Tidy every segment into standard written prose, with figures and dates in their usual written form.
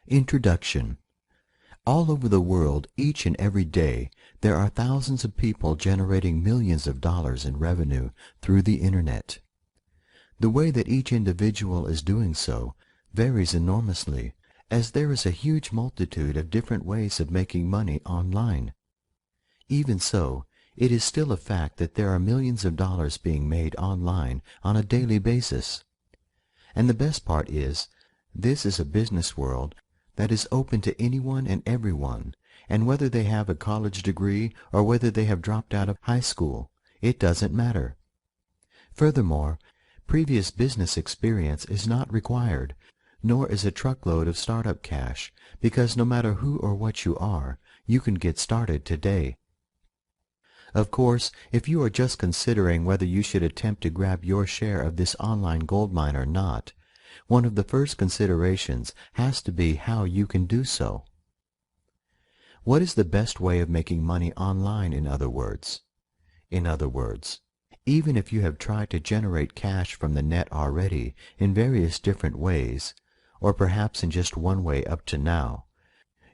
Introduction. All over the world, each and every day, there are thousands of people generating millions of dollars in revenue through the Internet. The way that each individual is doing so varies enormously, as there is a huge multitude of different ways of making money online. Even so, it is still a fact that there are millions of dollars being made online on a daily basis. And the best part is, this is a business world that is open to anyone and everyone, and whether they have a college degree or whether they have dropped out of high school, it doesn't matter. Furthermore, previous business experience is not required, nor is a truckload of startup cash, because no matter who or what you are, you can get started today. Of course, if you are just considering whether you should attempt to grab your share of this online goldmine or not, one of the first considerations has to be how you can do so. What is the best way of making money online, in other words? In other words, even if you have tried to generate cash from the net already in various different ways, or perhaps in just one way up to now,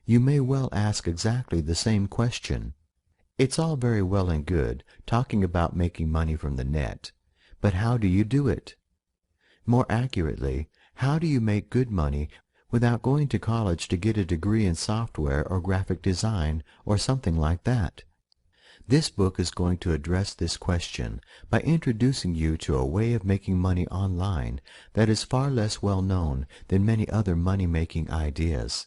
you may well ask exactly the same question. It's all very well and good talking about making money from the net, but how do you do it? More accurately, how do you make good money without going to college to get a degree in software or graphic design or something like that? This book is going to address this question by introducing you to a way of making money online that is far less well known than many other money-making ideas.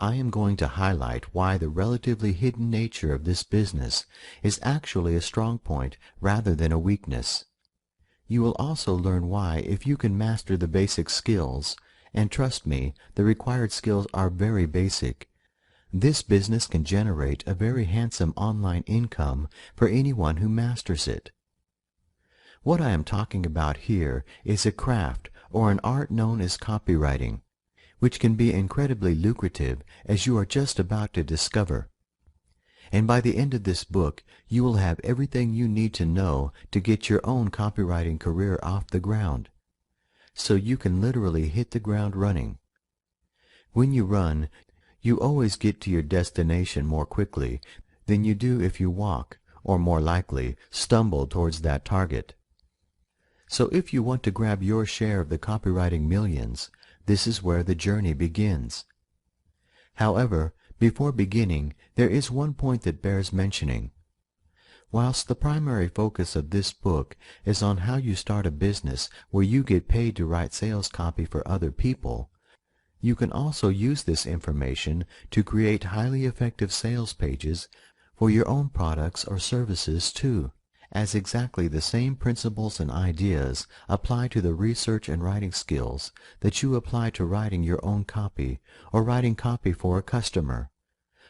I am going to highlight why the relatively hidden nature of this business is actually a strong point rather than a weakness. You will also learn why, if you can master the basic skills, and trust me, the required skills are very basic, this business can generate a very handsome online income for anyone who masters it. What I am talking about here is a craft or an art known as copywriting, which can be incredibly lucrative, as you are just about to discover. And by the end of this book, you will have everything you need to know to get your own copywriting career off the ground, so you can literally hit the ground running. When you run, you always get to your destination more quickly than you do if you walk, or more likely, stumble towards that target. So if you want to grab your share of the copywriting millions, this is where the journey begins. However, before beginning, there is one point that bears mentioning. Whilst the primary focus of this book is on how you start a business where you get paid to write sales copy for other people, you can also use this information to create highly effective sales pages for your own products or services too, as exactly the same principles and ideas apply to the research and writing skills that you apply to writing your own copy or writing copy for a customer.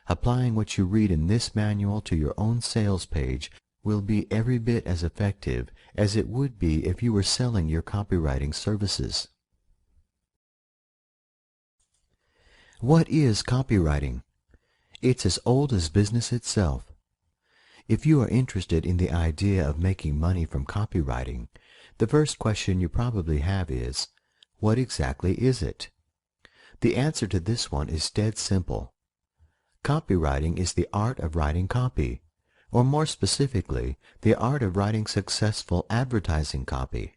Applying what you read in this manual to your own sales page will be every bit as effective as it would be if you were selling your copywriting services. What is copywriting? It's as old as business itself. If you are interested in the idea of making money from copywriting, the first question you probably have is, what exactly is it? The answer to this one is dead simple. Copywriting is the art of writing copy, or more specifically, the art of writing successful advertising copy.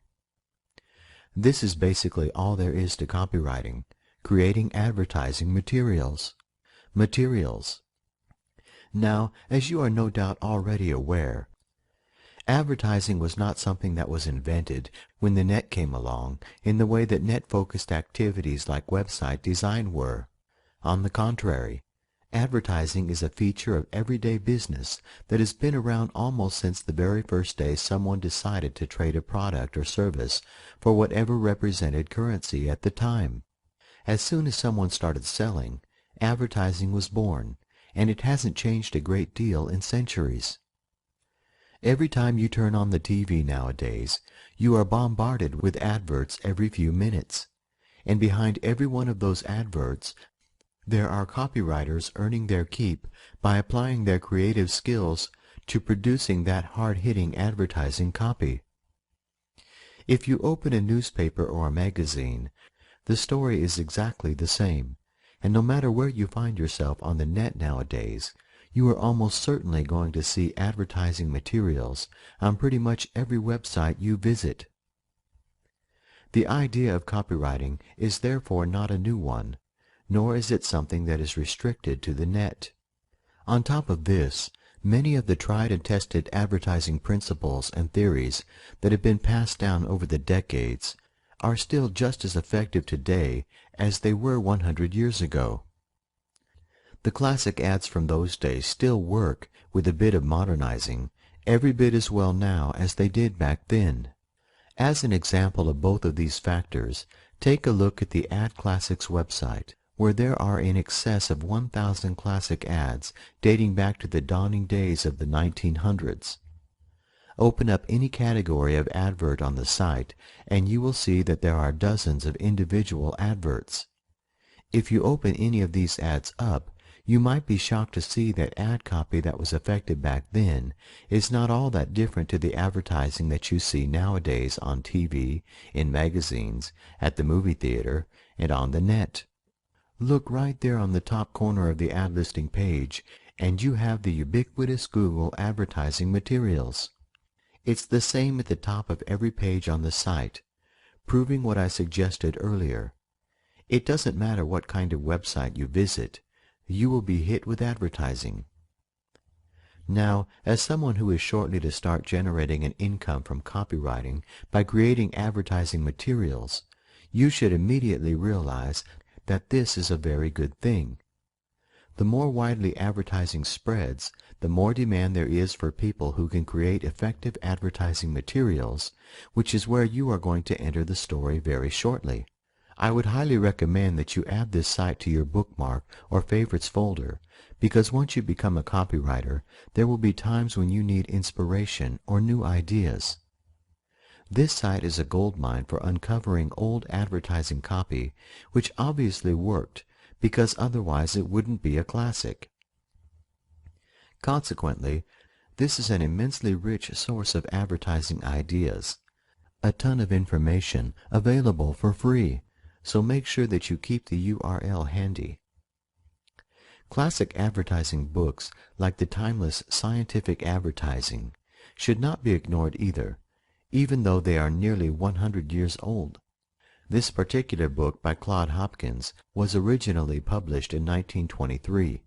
This is basically all there is to copywriting, creating advertising materials. Now, as you are no doubt already aware, advertising was not something that was invented when the net came along in the way that net-focused activities like website design were. On the contrary, advertising is a feature of everyday business that has been around almost since the very first day someone decided to trade a product or service for whatever represented currency at the time. As soon as someone started selling, advertising was born, and it hasn't changed a great deal in centuries. Every time you turn on the TV nowadays, you are bombarded with adverts every few minutes, and behind every one of those adverts, there are copywriters earning their keep by applying their creative skills to producing that hard-hitting advertising copy. If you open a newspaper or a magazine, the story is exactly the same, And no matter where you find yourself on the net nowadays, you are almost certainly going to see advertising materials on pretty much every website you visit. The idea of copywriting is therefore not a new one, nor is it something that is restricted to the net. On top of this, many of the tried and tested advertising principles and theories that have been passed down over the decades are still just as effective today as they were 100 years ago. The classic ads from those days still work with a bit of modernizing, every bit as well now as they did back then. As an example of both of these factors, take a look at the Ad Classics website, where there are in excess of 1,000 classic ads dating back to the dawning days of the 1900s. Open up any category of advert on the site, and you will see that there are dozens of individual adverts. If you open any of these ads up, you might be shocked to see that ad copy that was effective back then is not all that different to the advertising that you see nowadays on TV, in magazines, at the movie theater, and on the net. Look right there on the top corner of the ad listing page, and you have the ubiquitous Google advertising materials. It's the same at the top of every page on the site, proving what I suggested earlier. It doesn't matter what kind of website you visit, you will be hit with advertising. Now, as someone who is shortly to start generating an income from copywriting by creating advertising materials, you should immediately realize that this is a very good thing. The more widely advertising spreads, the more demand there is for people who can create effective advertising materials, which is where you are going to enter the story very shortly. I would highly recommend that you add this site to your bookmark or favorites folder, because once you become a copywriter, there will be times when you need inspiration or new ideas. This site is a goldmine for uncovering old advertising copy, which obviously worked, because otherwise it wouldn't be a classic. Consequently, this is an immensely rich source of advertising ideas, a ton of information available for free, so make sure that you keep the URL handy. Classic advertising books, like the timeless Scientific Advertising, should not be ignored either, even though they are nearly 100 years old. This particular book by Claude Hopkins was originally published in 1923.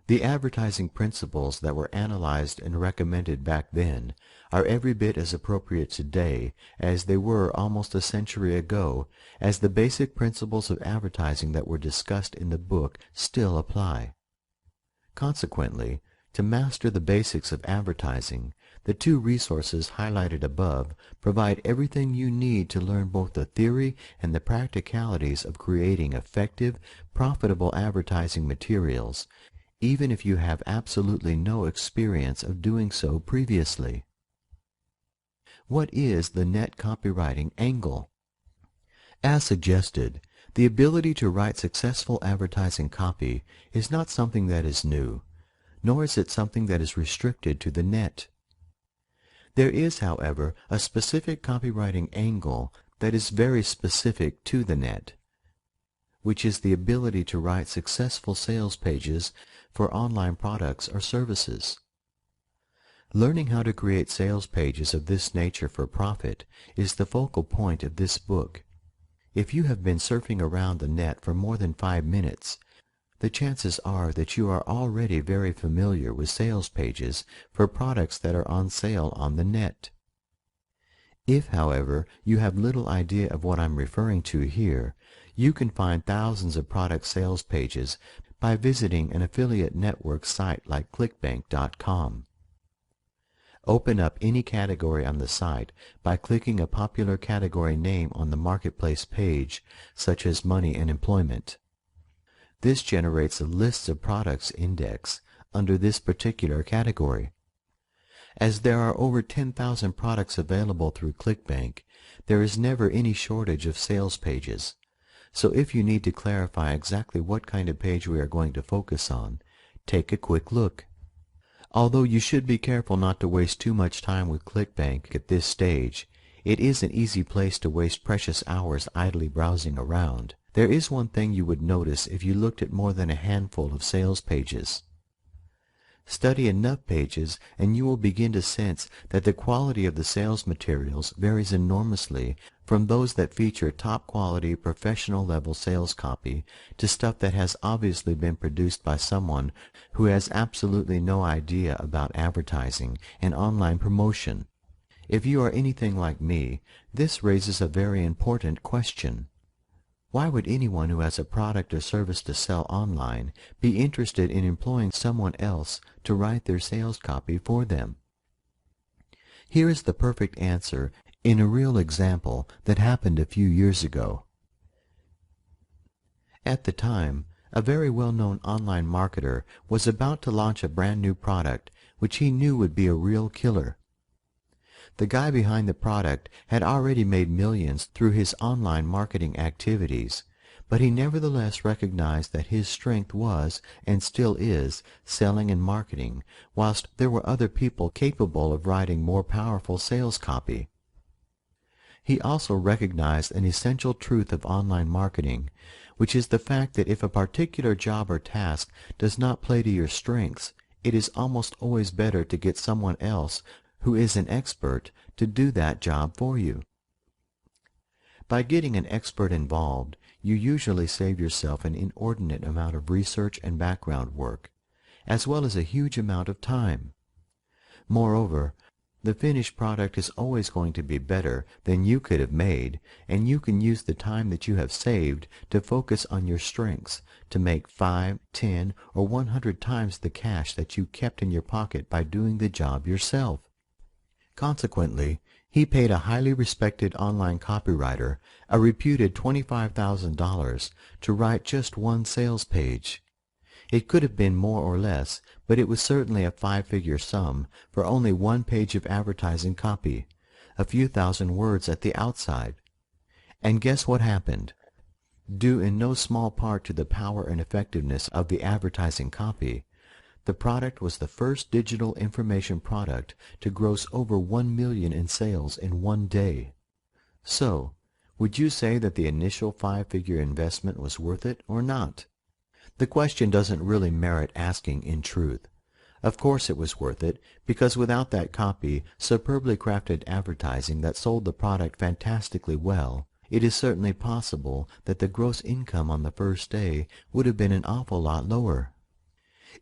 The advertising principles that were analyzed and recommended back then are every bit as appropriate today as they were almost a century ago, as the basic principles of advertising that were discussed in the book still apply. Consequently, to master the basics of advertising, the two resources highlighted above provide everything you need to learn both the theory and the practicalities of creating effective, profitable advertising materials, even if you have absolutely no experience of doing so previously. What is the net copywriting angle? As suggested, the ability to write successful advertising copy is not something that is new, nor is it something that is restricted to the net. There is, however, a specific copywriting angle that is very specific to the net, which is the ability to write successful sales pages for online products or services. Learning how to create sales pages of this nature for profit is the focal point of this book. If you have been surfing around the net for more than 5 minutes, the chances are that you are already very familiar with sales pages for products that are on sale on the net. If, however, you have little idea of what I'm referring to here, you can find thousands of product sales pages by visiting an affiliate network site like clickbank.com. Open up any category on the site by clicking a popular category name on the marketplace page, such as money and employment. This generates a list of products index under this particular category. As there are over 10,000 products available through ClickBank, there is never any shortage of sales pages. So if you need to clarify exactly what kind of page we are going to focus on, take a quick look. Although you should be careful not to waste too much time with ClickBank at this stage, it is an easy place to waste precious hours idly browsing around. There is one thing you would notice if you looked at more than a handful of sales pages. Study enough pages and you will begin to sense that the quality of the sales materials varies enormously from those that feature top quality professional level sales copy to stuff that has obviously been produced by someone who has absolutely no idea about advertising and online promotion. If you are anything like me, this raises a very important question. Why would anyone who has a product or service to sell online be interested in employing someone else to write their sales copy for them? Here is the perfect answer in a real example that happened a few years ago. At the time, a very well-known online marketer was about to launch a brand new product which he knew would be a real killer. The guy behind the product had already made millions through his online marketing activities, but he nevertheless recognized that his strength was, and still is, selling and marketing, whilst there were other people capable of writing more powerful sales copy. He also recognized an essential truth of online marketing, which is the fact that if a particular job or task does not play to your strengths, it is almost always better to get someone else who is an expert to do that job for you. By getting an expert involved, you usually save yourself an inordinate amount of research and background work, as well as a huge amount of time. Moreover, the finished product is always going to be better than you could have made, and you can use the time that you have saved to focus on your strengths to make 5, 10, or 100 times the cash that you kept in your pocket by doing the job yourself. Consequently, he paid a highly respected online copywriter a reputed $25,000 to write just one sales page. It could have been more or less, but it was certainly a 5-figure sum for only one page of advertising copy, a few thousand words at the outside. And guess what happened? Due in no small part to the power and effectiveness of the advertising copy, the product was the first digital information product to gross over 1 million in sales in one day. So, would you say that the initial 5-figure investment was worth it or not? The question doesn't really merit asking in truth. Of course it was worth it, because without that copy, superbly crafted advertising that sold the product fantastically well, it is certainly possible that the gross income on the first day would have been an awful lot lower.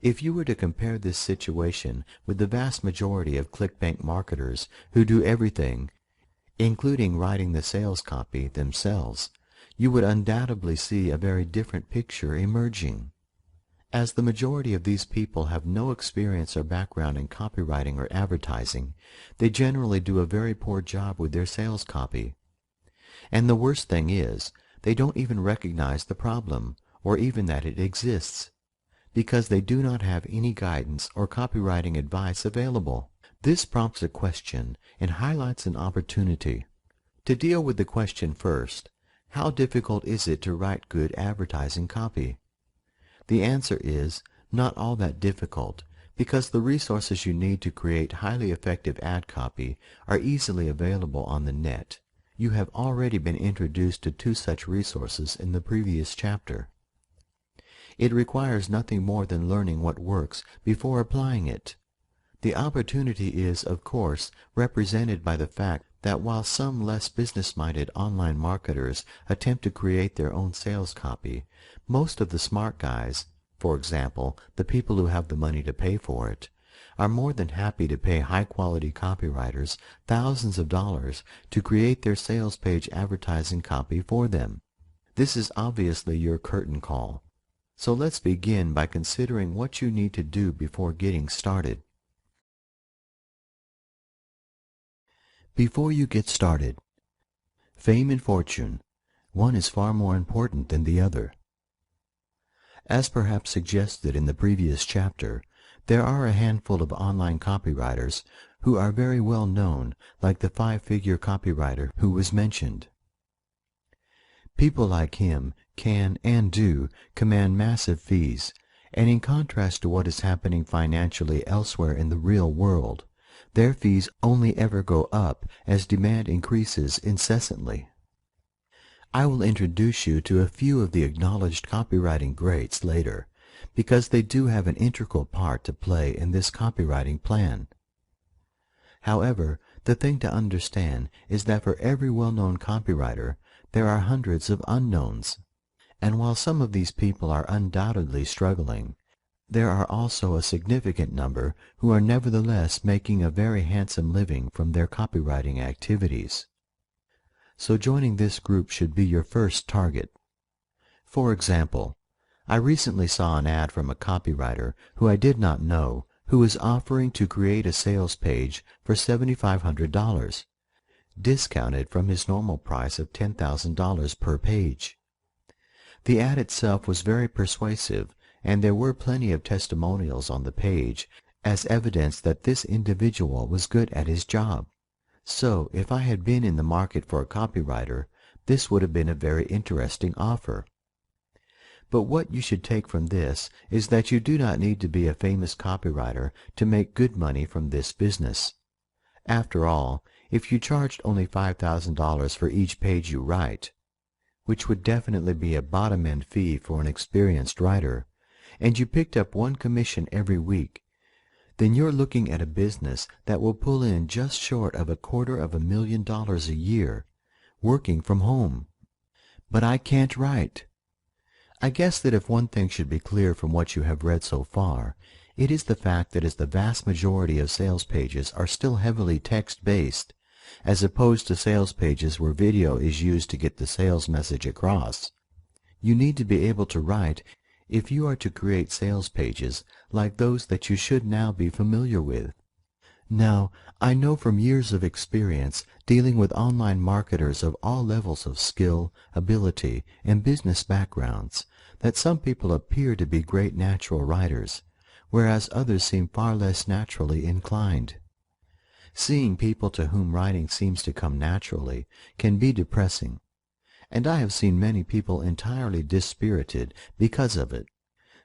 If you were to compare this situation with the vast majority of clickbank marketers who do everything, including writing the sales copy themselves, you would undoubtedly see a very different picture emerging. As the majority of these people have no experience or background in copywriting or advertising, they generally do a very poor job with their sales copy. And the worst thing is, they don't even recognize the problem, or even that it exists, because they do not have any guidance or copywriting advice available. This prompts a question and highlights an opportunity. To deal with the question first, how difficult is it to write good advertising copy? The answer is not all that difficult, because the resources you need to create highly effective ad copy are easily available on the net. You have already been introduced to 2 such resources in the previous chapter. It requires nothing more than learning what works before applying it. The opportunity is, of course, represented by the fact that while some less business-minded online marketers attempt to create their own sales copy, most of the smart guys, for example, the people who have the money to pay for it, are more than happy to pay high-quality copywriters thousands of dollars to create their sales page advertising copy for them. This is obviously your curtain call. So let's begin by considering what you need to do before getting started. Before you get started, fame and fortune, one is far more important than the other. As perhaps suggested in the previous chapter, there are a handful of online copywriters who are very well known, like the 5-figure copywriter who was mentioned. People like him can and do command massive fees, and in contrast to what is happening financially elsewhere in the real world, their fees only ever go up as demand increases incessantly. I will introduce you to a few of the acknowledged copywriting greats later, because they do have an integral part to play in this copywriting plan. However, the thing to understand is that for every well-known copywriter, there are hundreds of unknowns. And while some of these people are undoubtedly struggling, there are also a significant number who are nevertheless making a very handsome living from their copywriting activities. So joining this group should be your first target. For example, I recently saw an ad from a copywriter who I did not know who was offering to create a sales page for $7,500, discounted from his normal price of $10,000 per page. The ad itself was very persuasive, and there were plenty of testimonials on the page as evidence that this individual was good at his job. So, if I had been in the market for a copywriter, this would have been a very interesting offer. But what you should take from this is that you do not need to be a famous copywriter to make good money from this business. After all, if you charged only $5,000 for each page you write, which would definitely be a bottom-end fee for an experienced writer, and you picked up one commission every week, then you're looking at a business that will pull in just short of $250,000 a year, working from home. But I can't write. I guess that if one thing should be clear from what you have read so far, it is the fact that as the vast majority of sales pages are still heavily text-based, as opposed to sales pages where video is used to get the sales message across, you need to be able to write if you are to create sales pages like those that you should now be familiar with. Now, I know from years of experience dealing with online marketers of all levels of skill, ability, and business backgrounds that some people appear to be great natural writers, whereas others seem far less naturally inclined. Seeing people to whom writing seems to come naturally can be depressing, and I have seen many people entirely dispirited because of it.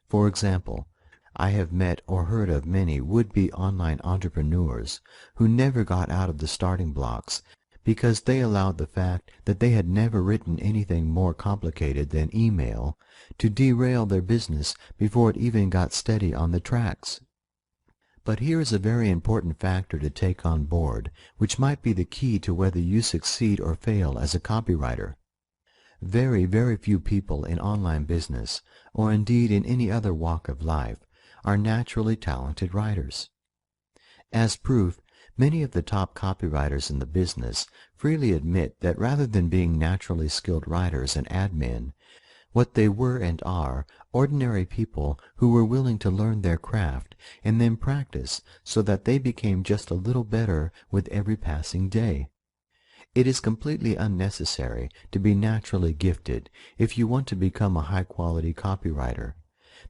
For example, I have met or heard of many would-be online entrepreneurs who never got out of the starting blocks because they allowed the fact that they had never written anything more complicated than email to derail their business before it even got steady on the tracks. But here is a very important factor to take on board, which might be the key to whether you succeed or fail as a copywriter. Very, very few people in online business, or indeed in any other walk of life, are naturally talented writers. As proof, many of the top copywriters in the business freely admit that rather than being naturally skilled writers and admin, what they were and are ordinary people who were willing to learn their craft and then practice so that they became just a little better with every passing day. It is completely unnecessary to be naturally gifted if you want to become a high-quality copywriter,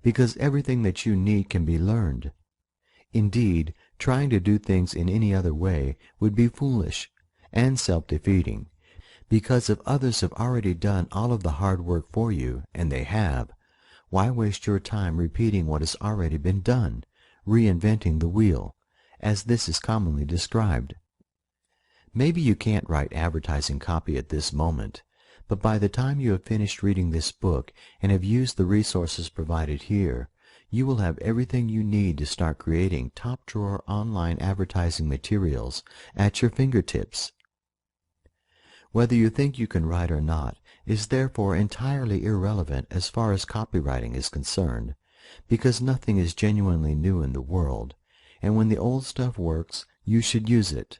because everything that you need can be learned. Indeed, trying to do things in any other way would be foolish and self-defeating, because if others have already done all of the hard work for you, and they have, why waste your time repeating what has already been done, reinventing the wheel, as this is commonly described? Maybe you can't write advertising copy at this moment, but by the time you have finished reading this book and have used the resources provided here, you will have everything you need to start creating top-drawer online advertising materials at your fingertips. Whether you think you can write or not is therefore entirely irrelevant as far as copywriting is concerned, because nothing is genuinely new in the world, and when the old stuff works, you should use it.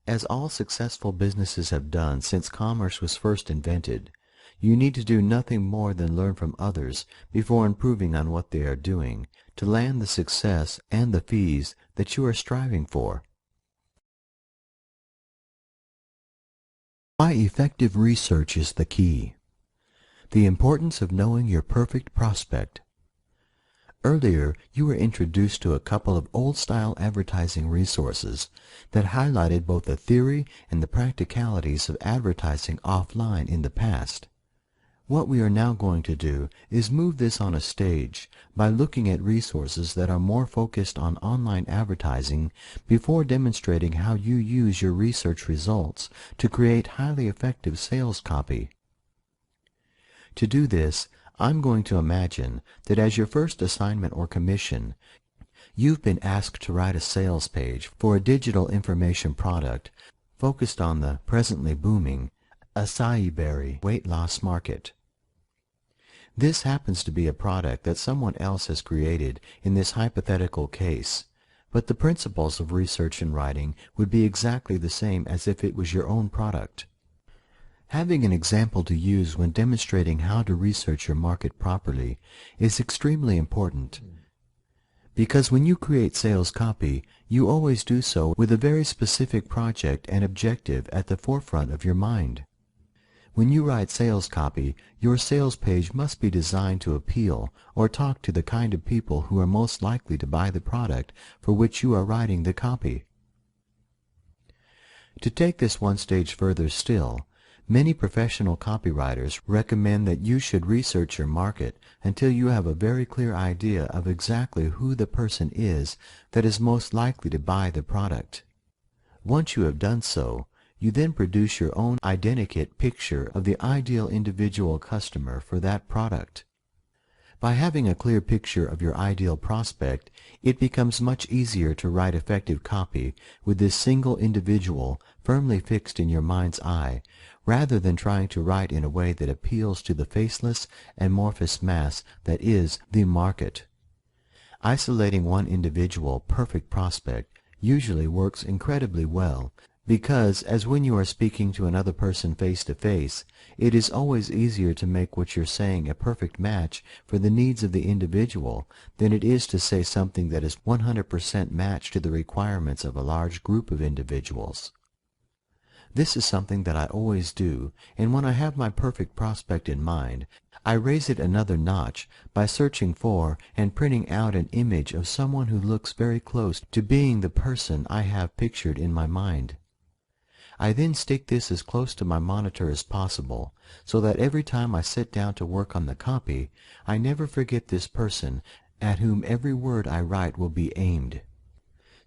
As all successful businesses have done since commerce was first invented, you need to do nothing more than learn from others before improving on what they are doing to land the success and the fees that you are striving for. Why effective research is the key. The importance of knowing your perfect prospect. Earlier, you were introduced to a couple of old-style advertising resources that highlighted both the theory and the practicalities of advertising offline in the past. What we are now going to do is move this on a stage by looking at resources that are more focused on online advertising before demonstrating how you use your research results to create highly effective sales copy. To do this, I'm going to imagine that as your first assignment or commission, you've been asked to write a sales page for a digital information product focused on the presently booming acai berry weight loss market. This happens to be a product that someone else has created in this hypothetical case, but the principles of research and writing would be exactly the same as if it was your own product. Having an example to use when demonstrating how to research your market properly is extremely important, because when you create sales copy, you always do so with a very specific project and objective at the forefront of your mind. When you write sales copy, your sales page must be designed to appeal or talk to the kind of people who are most likely to buy the product for which you are writing the copy. To take this one stage further still, many professional copywriters recommend that you should research your market until you have a very clear idea of exactly who the person is that is most likely to buy the product. Once you have done so, you then produce your own identikit picture of the ideal individual customer for that product. By having a clear picture of your ideal prospect, it becomes much easier to write effective copy with this single individual firmly fixed in your mind's eye, rather than trying to write in a way that appeals to the faceless, amorphous mass that is the market. Isolating one individual, perfect prospect usually works incredibly well, because, as when you are speaking to another person face to face, it is always easier to make what you're saying a perfect match for the needs of the individual than it is to say something that is 100% matched to the requirements of a large group of individuals. This is something that I always do, and when I have my perfect prospect in mind, I raise it another notch by searching for and printing out an image of someone who looks very close to being the person I have pictured in my mind. I then stick this as close to my monitor as possible, so that every time I sit down to work on the copy, I never forget this person at whom every word I write will be aimed.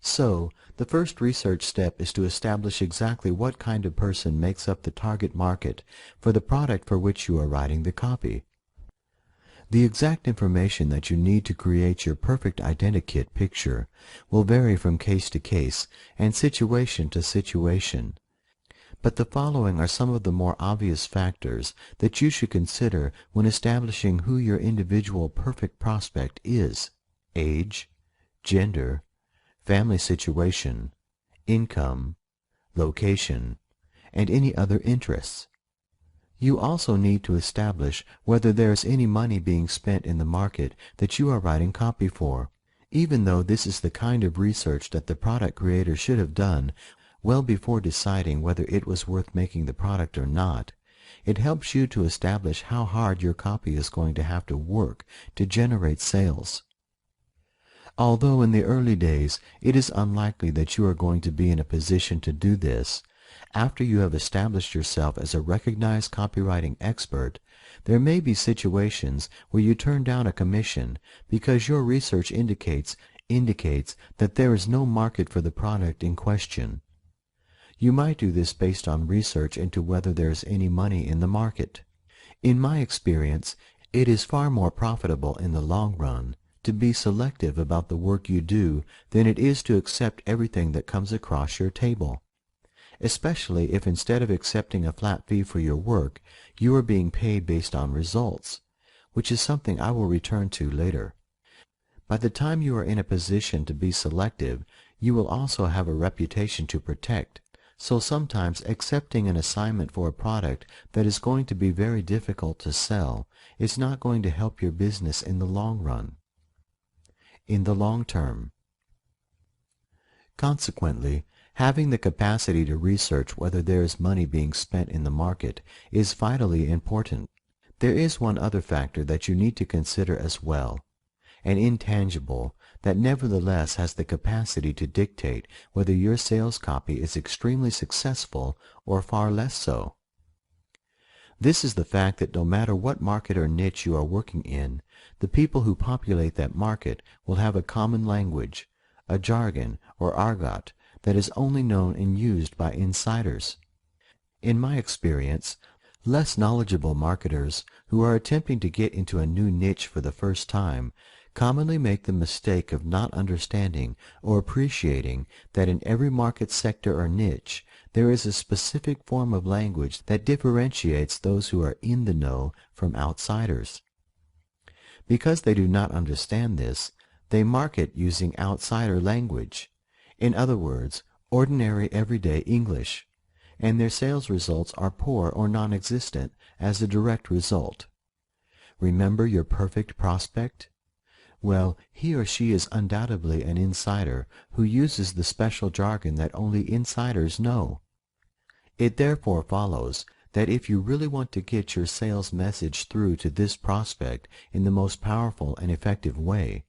So, the first research step is to establish exactly what kind of person makes up the target market for the product for which you are writing the copy. The exact information that you need to create your perfect identikit picture will vary from case to case and situation to situation. But the following are some of the more obvious factors that you should consider when establishing who your individual perfect prospect is: age, gender, family situation, income, location, and any other interests. You also need to establish whether there is any money being spent in the market that you are writing copy for. Even though this is the kind of research that the product creator should have done well before deciding whether it was worth making the product or not, it helps you to establish how hard your copy is going to have to work to generate sales. Although in the early days it is unlikely that you are going to be in a position to do this, after you have established yourself as a recognized copywriting expert, there may be situations where you turn down a commission because your research indicates that there is no market for the product in question. You might do this based on research into whether there is any money in the market. In my experience, it is far more profitable in the long run to be selective about the work you do than it is to accept everything that comes across your table, especially if instead of accepting a flat fee for your work, you are being paid based on results, which is something I will return to later. By the time you are in a position to be selective, you will also have a reputation to protect. So sometimes accepting an assignment for a product that is going to be very difficult to sell is not going to help your business in the long run, in the long term. Consequently, having the capacity to research whether there is money being spent in the market is vitally important. There is one other factor that you need to consider as well, an intangible that nevertheless has the capacity to dictate whether your sales copy is extremely successful or far less so. This is the fact that no matter what market or niche you are working in, the people who populate that market will have a common language, a jargon or argot that is only known and used by insiders. In my experience, Less knowledgeable marketers who are attempting to get into a new niche for the first time commonly make the mistake of not understanding or appreciating that in every market sector or niche there is a specific form of language that differentiates those who are in the know from outsiders. Because they do not understand this, they market using outsider language, in other words, ordinary everyday English, and their sales results are poor or non-existent as a direct result. Remember your perfect prospect? Well, he or she is undoubtedly an insider who uses the special jargon that only insiders know. It therefore follows that if you really want to get your sales message through to this prospect in the most powerful and effective way,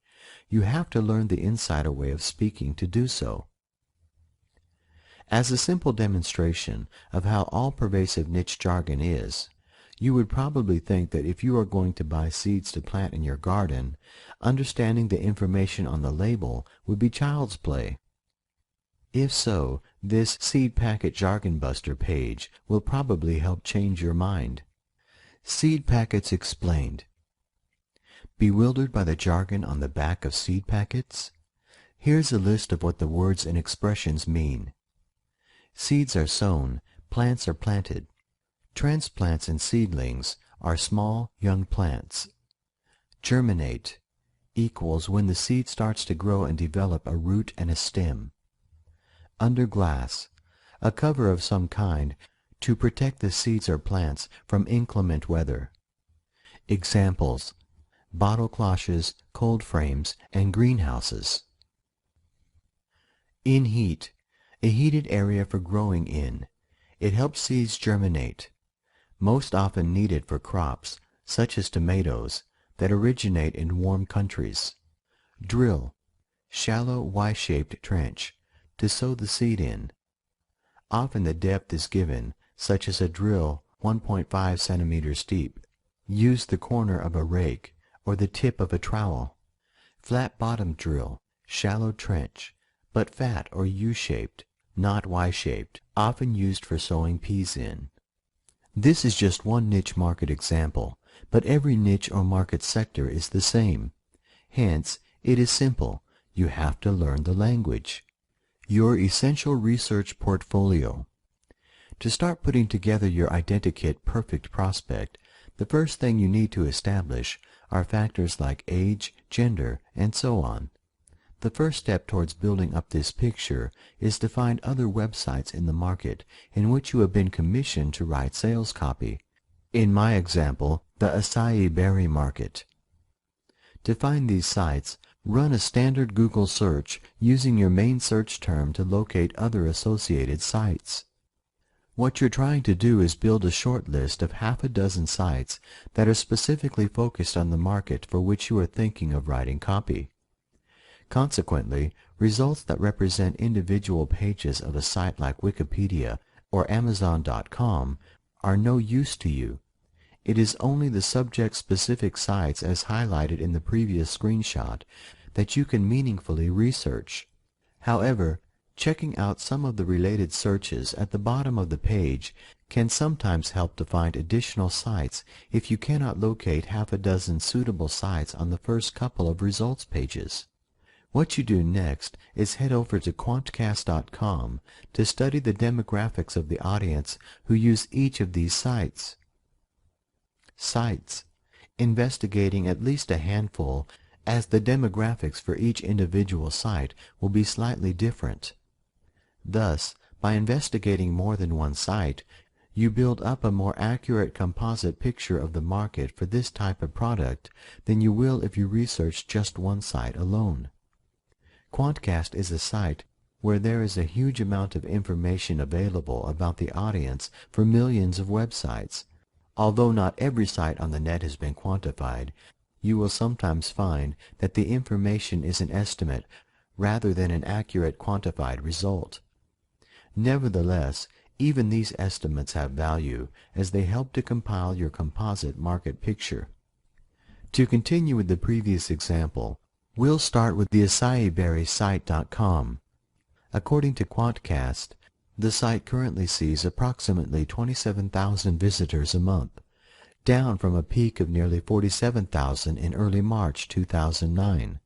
you have to learn the insider way of speaking to do so. As a simple demonstration of how all-pervasive niche jargon is, you would probably think that if you are going to buy seeds to plant in your garden, understanding the information on the label would be child's play. If so, this Seed Packet Jargon Buster page will probably help change your mind. Seed Packets Explained. Bewildered by the jargon on the back of seed packets? Here's a list of what the words and expressions mean. Seeds are sown, plants are planted. Transplants and seedlings are small, young plants. Germinate equals when the seed starts to grow and develop a root and a stem. Under glass, a cover of some kind to protect the seeds or plants from inclement weather. Examples: bottle cloches, cold frames, and greenhouses. In heat, a heated area for growing in. It helps seeds germinate, most often needed for crops, such as tomatoes, that originate in warm countries. Drill, shallow Y-shaped trench, to sow the seed in. Often the depth is given, such as a drill 1.5 centimeters deep. Use the corner of a rake or the tip of a trowel. Flat-bottom drill, shallow trench, but fat or U-shaped, not Y-shaped, often used for sowing peas in. This is just one niche market example, but every niche or market sector is the same. Hence, it is simple. You have to learn the language. Your essential research portfolio. To start putting together your identikit perfect prospect, the first thing you need to establish are factors like age, gender, and so on. The first step towards building up this picture is to find other websites in the market in which you have been commissioned to write sales copy. In my example, the acai berry market. To find these sites, run a standard Google search using your main search term to locate other associated sites. What you're trying to do is build a short list of half a dozen sites that are specifically focused on the market for which you are thinking of writing copy. Consequently, results that represent individual pages of a site like Wikipedia or Amazon.com are no use to you. It is only the subject-specific sites as highlighted in the previous screenshot that you can meaningfully research. However, checking out some of the related searches at the bottom of the page can sometimes help to find additional sites if you cannot locate half a dozen suitable sites on the first couple of results pages. What you do next is head over to quantcast.com to study the demographics of the audience who use each of these sites. Sites. Investigating at least a handful, as the demographics for each individual site will be slightly different. Thus, by investigating more than one site, you build up a more accurate composite picture of the market for this type of product than you will if you research just one site alone. Quantcast is a site where there is a huge amount of information available about the audience for millions of websites. Although not every site on the net has been quantified, you will sometimes find that the information is an estimate rather than an accurate quantified result. Nevertheless, even these estimates have value as they help to compile your composite market picture. To continue with the previous example, we'll start with the acaiberrysite.com. According to Quantcast, The site currently sees approximately 27,000 visitors a month, down from a peak of nearly 47,000 in early March 2009.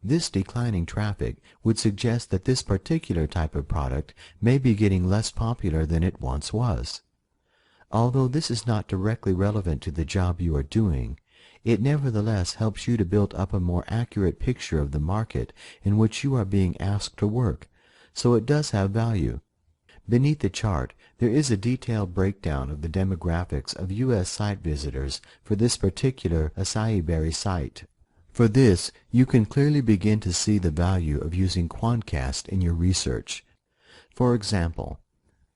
This declining traffic would suggest that this particular type of product may be getting less popular than it once was. Although this is not directly relevant to the job you are doing, it nevertheless helps you to build up a more accurate picture of the market in which you are being asked to work, so it does have value. Beneath the chart, there is a detailed breakdown of the demographics of U.S. site visitors for this particular acai berry site. For this, you can clearly begin to see the value of using Quantcast in your research. For example,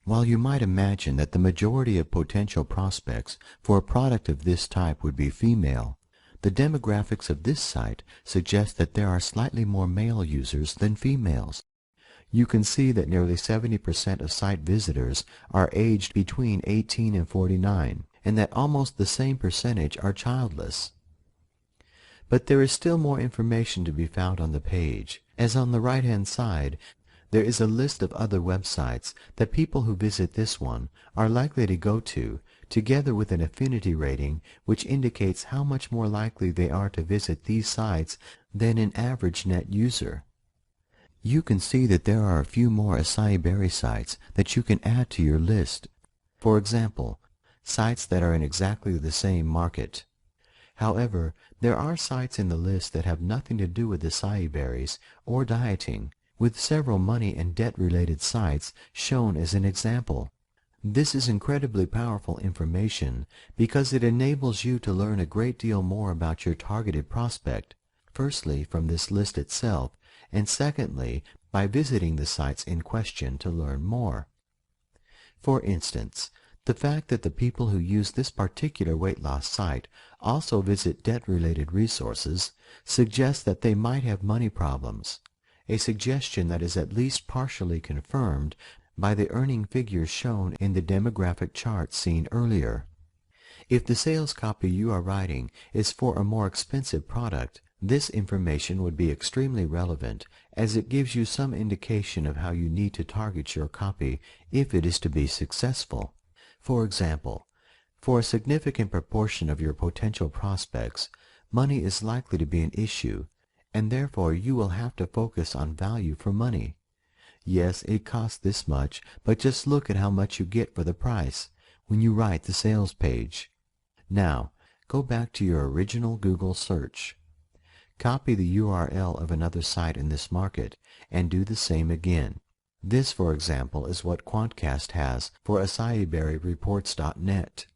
while you might imagine that the majority of potential prospects for a product of this type would be female, the demographics of this site suggest that there are slightly more male users than females. You can see that nearly 70% of site visitors are aged between 18 and 49, and that almost the same percentage are childless. But there is still more information to be found on the page, as on the right-hand side, there is a list of other websites that people who visit this one are likely to go to, together with an affinity rating which indicates how much more likely they are to visit these sites than an average net user. You can see that there are a few more acai berry sites that you can add to your list. For example, sites that are in exactly the same market. However, there are sites in the list that have nothing to do with acai berries or dieting, with several money and debt-related sites shown as an example. This is incredibly powerful information because it enables you to learn a great deal more about your targeted prospect, firstly from this list itself, and secondly by visiting the sites in question to learn more. For instance, the fact that the people who use this particular weight loss site also visit debt-related resources suggests that they might have money problems, a suggestion that is at least partially confirmed by the earning figures shown in the demographic chart seen earlier. If the sales copy you are writing is for a more expensive product, this information would be extremely relevant as it gives you some indication of how you need to target your copy if it is to be successful. For example, for a significant proportion of your potential prospects, money is likely to be an issue, and therefore you will have to focus on value for money. Yes, it costs this much, but just look at how much you get for the price when you write the sales page. Now, go back to your original Google search. Copy the URL of another site in this market and do the same again. This, for example, is what Quantcast has for acaiberryreports.net.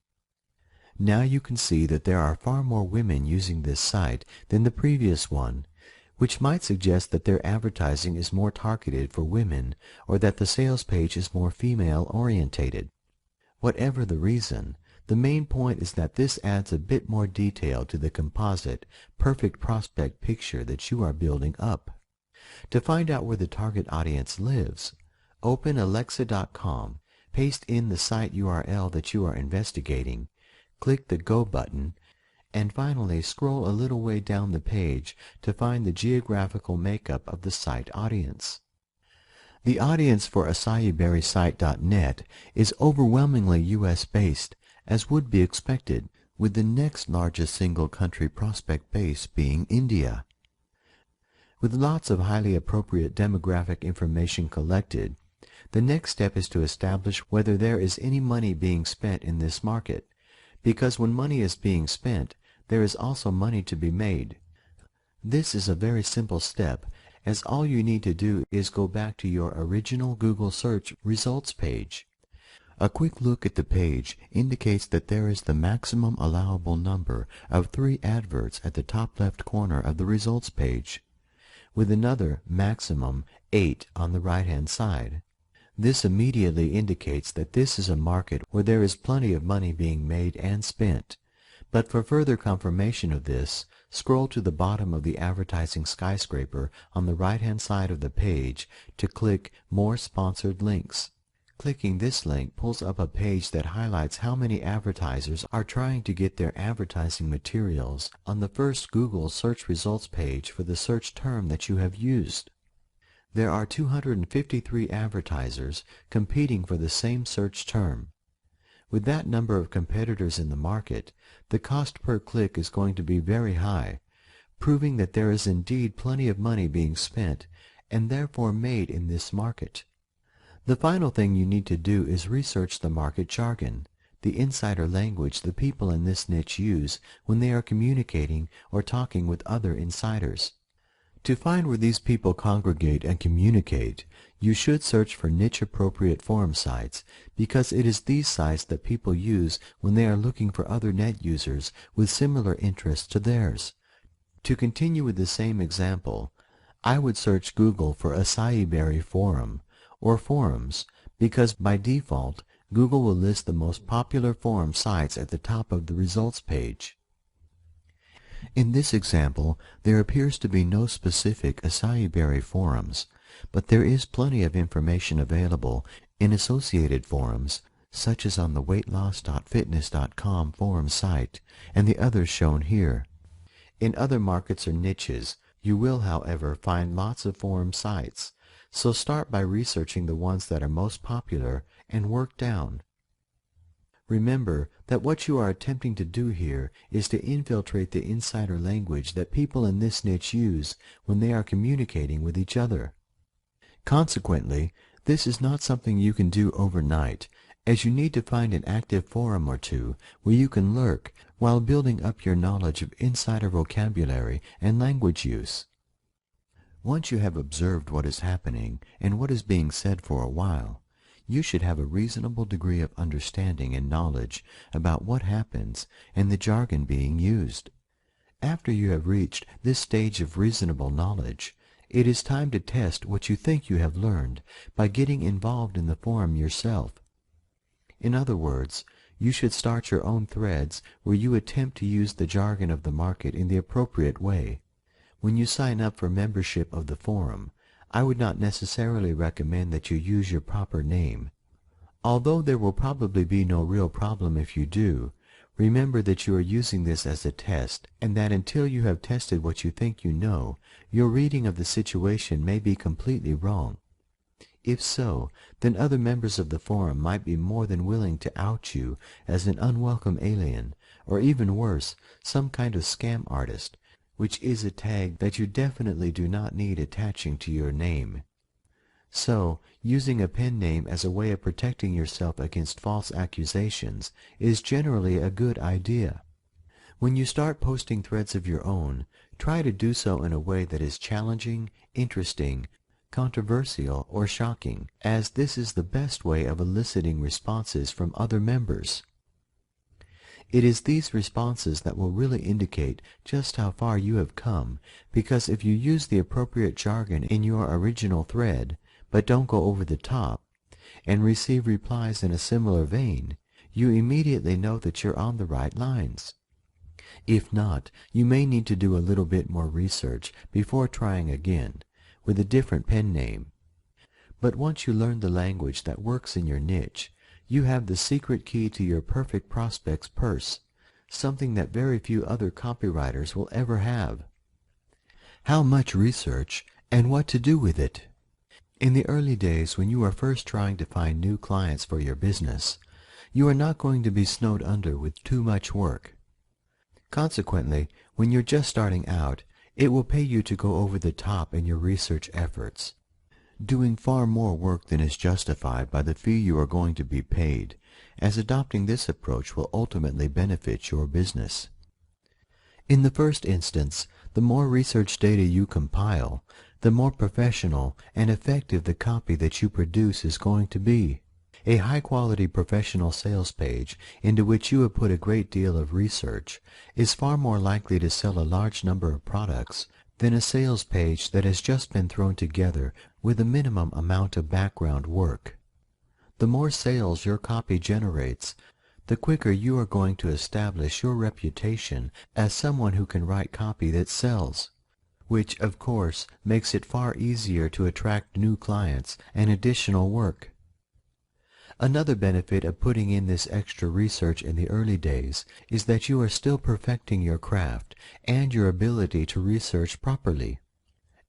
Now you can see that there are far more women using this site than the previous one, which might suggest that their advertising is more targeted for women or that the sales page is more female-orientated. Whatever the reason, the main point is that this adds a bit more detail to the composite, perfect prospect picture that you are building up. To find out where the target audience lives, open alexa.com, paste in the site URL that you are investigating, click the Go button, and finally scroll a little way down the page to find the geographical makeup of the site audience. The audience for acaiberrysite.net is overwhelmingly U.S.-based, as would be expected, with the next largest single country prospect base being India. With lots of highly appropriate demographic information collected, the next step is to establish whether there is any money being spent in this market, because when money is being spent, there is also money to be made. This is a very simple step, as all you need to do is go back to your original Google search results page. A quick look at the page indicates that there is the maximum allowable number of 3 adverts at the top left corner of the results page, with another maximum 8 on the right-hand side. This immediately indicates that this is a market where there is plenty of money being made and spent. But for further confirmation of this, scroll to the bottom of the advertising skyscraper on the right-hand side of the page to click More Sponsored Links. Clicking this link pulls up a page that highlights how many advertisers are trying to get their advertising materials on the first Google search results page for the search term that you have used. There are 253 advertisers competing for the same search term. With that number of competitors in the market, the cost per click is going to be very high, proving that there is indeed plenty of money being spent and therefore made in this market. The final thing you need to do is research the market jargon, the insider language the people in this niche use when they are communicating or talking with other insiders. To find where these people congregate and communicate, you should search for niche-appropriate forum sites, because it is these sites that people use when they are looking for other net users with similar interests to theirs. To continue with the same example, I would search Google for acai berry forum or forums, because by default, Google will list the most popular forum sites at the top of the results page. In this example, there appears to be no specific acai berry forums, but there is plenty of information available in associated forums, such as on the weightloss.fitness.com forum site and the others shown here. In other markets or niches, you will, however, find lots of forum sites, so start by researching the ones that are most popular and work down. Remember that what you are attempting to do here is to infiltrate the insider language that people in this niche use when they are communicating with each other. Consequently, this is not something you can do overnight, as you need to find an active forum or two where you can lurk while building up your knowledge of insider vocabulary and language use. Once you have observed what is happening and what is being said for a while, you should have a reasonable degree of understanding and knowledge about what happens and the jargon being used. After you have reached this stage of reasonable knowledge, it is time to test what you think you have learned by getting involved in the forum yourself. In other words, you should start your own threads where you attempt to use the jargon of the market in the appropriate way. When you sign up for membership of the forum, I would not necessarily recommend that you use your proper name. Although there will probably be no real problem if you do, remember that you are using this as a test, and that until you have tested what you think you know, your reading of the situation may be completely wrong. If so, then other members of the forum might be more than willing to out you as an unwelcome alien, or even worse, some kind of scam artist, which is a tag that you definitely do not need attaching to your name. So, using a pen name as a way of protecting yourself against false accusations is generally a good idea. When you start posting threads of your own, try to do so in a way that is challenging, interesting, controversial, or shocking, as this is the best way of eliciting responses from other members. It is these responses that will really indicate just how far you have come, because if you use the appropriate jargon in your original thread, but don't go over the top, and receive replies in a similar vein, you immediately know that you're on the right lines. If not, you may need to do a little bit more research before trying again, with a different pen name. But once you learn the language that works in your niche, you have the secret key to your perfect prospect's purse, something that very few other copywriters will ever have. How much research and what to do with it? In the early days when you are first trying to find new clients for your business, you are not going to be snowed under with too much work. Consequently, when you're just starting out, it will pay you to go over the top in your research efforts, doing far more work than is justified by the fee you are going to be paid, as adopting this approach will ultimately benefit your business. In the first instance, the more research data you compile, the more professional and effective the copy that you produce is going to be. A high-quality professional sales page into which you have put a great deal of research is far more likely to sell a large number of products than a sales page that has just been thrown together with a minimum amount of background work. The more sales your copy generates, the quicker you are going to establish your reputation as someone who can write copy that sells, which, of course, makes it far easier to attract new clients and additional work. Another benefit of putting in this extra research in the early days is that you are still perfecting your craft and your ability to research properly.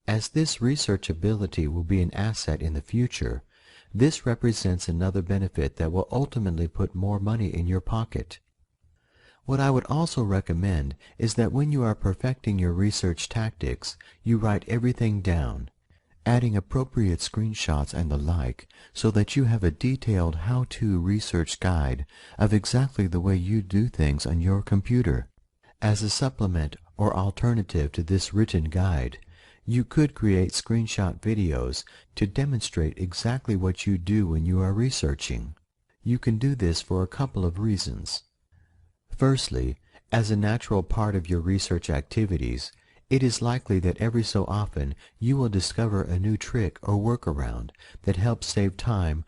As this research ability will be an asset in the future, this represents another benefit that will ultimately put more money in your pocket. What I would also recommend is that when you are perfecting your research tactics, you write everything down, adding appropriate screenshots and the like, so that you have a detailed how-to research guide of exactly the way you do things on your computer. As a supplement or alternative to this written guide, you could create screenshot videos to demonstrate exactly what you do when you are researching. You can do this for a couple of reasons. Firstly, as a natural part of your research activities, it is likely that every so often you will discover a new trick or workaround that helps save time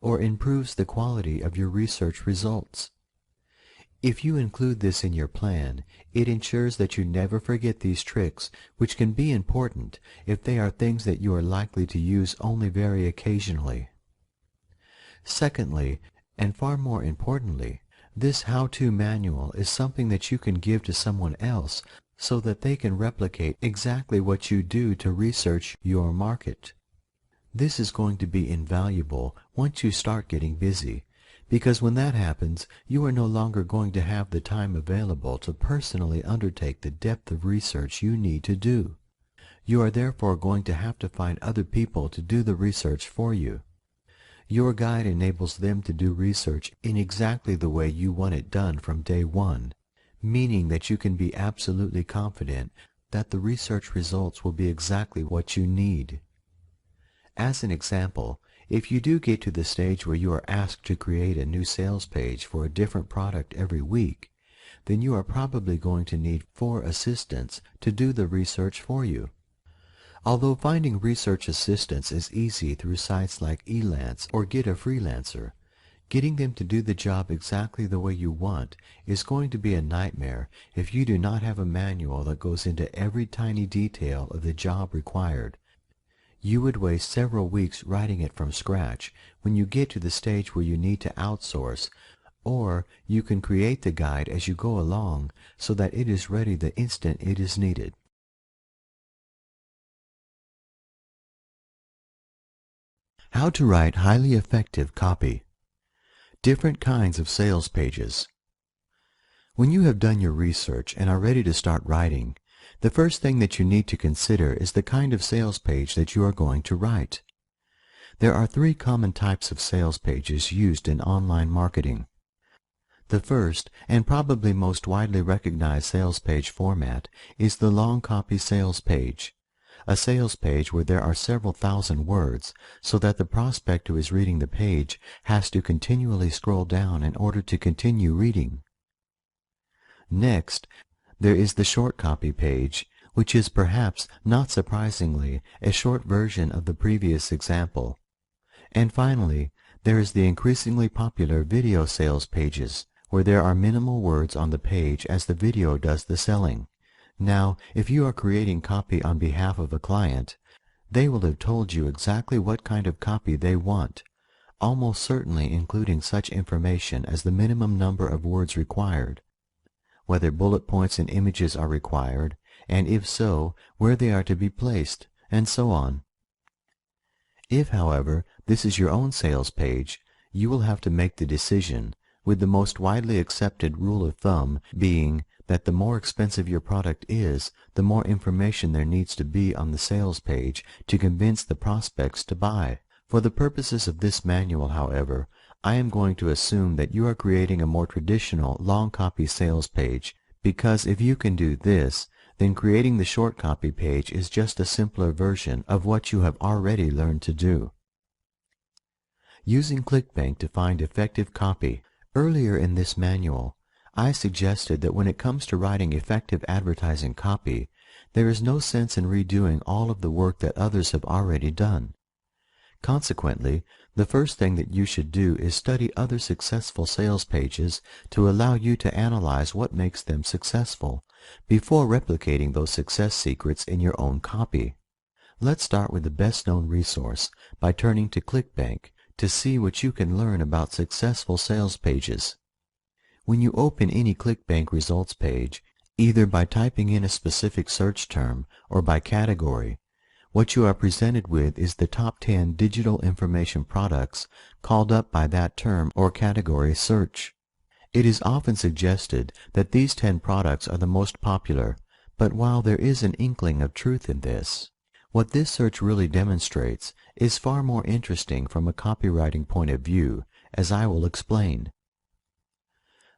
or improves the quality of your research results. If you include this in your plan, it ensures that you never forget these tricks, which can be important if they are things that you are likely to use only very occasionally. Secondly, and far more importantly, this how-to manual is something that you can give to someone else so that they can replicate exactly what you do to research your market. This is going to be invaluable once you start getting busy, because when that happens, you are no longer going to have the time available to personally undertake the depth of research you need to do. You are therefore going to have to find other people to do the research for you. Your guide enables them to do research in exactly the way you want it done from day one, meaning that you can be absolutely confident that the research results will be exactly what you need. As an example, if you do get to the stage where you are asked to create a new sales page for a different product every week, then you are probably going to need 4 assistants to do the research for you. Although finding research assistants is easy through sites like Elance or Get a Freelancer, getting them to do the job exactly the way you want is going to be a nightmare if you do not have a manual that goes into every tiny detail of the job required. You would waste several weeks writing it from scratch when you get to the stage where you need to outsource, or you can create the guide as you go along so that it is ready the instant it is needed. How to write highly effective copy. Different kinds of sales pages. When you have done your research and are ready to start writing, the first thing that you need to consider is the kind of sales page that you are going to write. There are 3 common types of sales pages used in online marketing. The first, and probably most widely recognized sales page format, is the long copy sales page. A sales page where there are several thousand words, so that the prospect who is reading the page has to continually scroll down in order to continue reading. Next, there is the short copy page, which is perhaps, not surprisingly, a short version of the previous example. And finally, there is the increasingly popular video sales pages, where there are minimal words on the page as the video does the selling. Now, if you are creating copy on behalf of a client, they will have told you exactly what kind of copy they want, almost certainly including such information as the minimum number of words required, whether bullet points and images are required, and if so, where they are to be placed, and so on. If, however, this is your own sales page, you will have to make the decision, with the most widely accepted rule of thumb being that the more expensive your product is, the more information there needs to be on the sales page to convince the prospects to buy. For the purposes of this manual, however, I am going to assume that you are creating a more traditional long copy sales page, because if you can do this, then creating the short copy page is just a simpler version of what you have already learned to do. Using ClickBank to find effective copy. Earlier in this manual, I suggested that when it comes to writing effective advertising copy, there is no sense in redoing all of the work that others have already done. Consequently, the first thing that you should do is study other successful sales pages to allow you to analyze what makes them successful, before replicating those success secrets in your own copy. Let's start with the best-known resource by turning to ClickBank to see what you can learn about successful sales pages. When you open any ClickBank results page, either by typing in a specific search term or by category, What you are presented with is the top 10 digital information products called up by that term or category search. It is often suggested that these 10 products are the most popular, but while there is an inkling of truth in this, what this search really demonstrates is far more interesting from a copywriting point of view, as I will explain.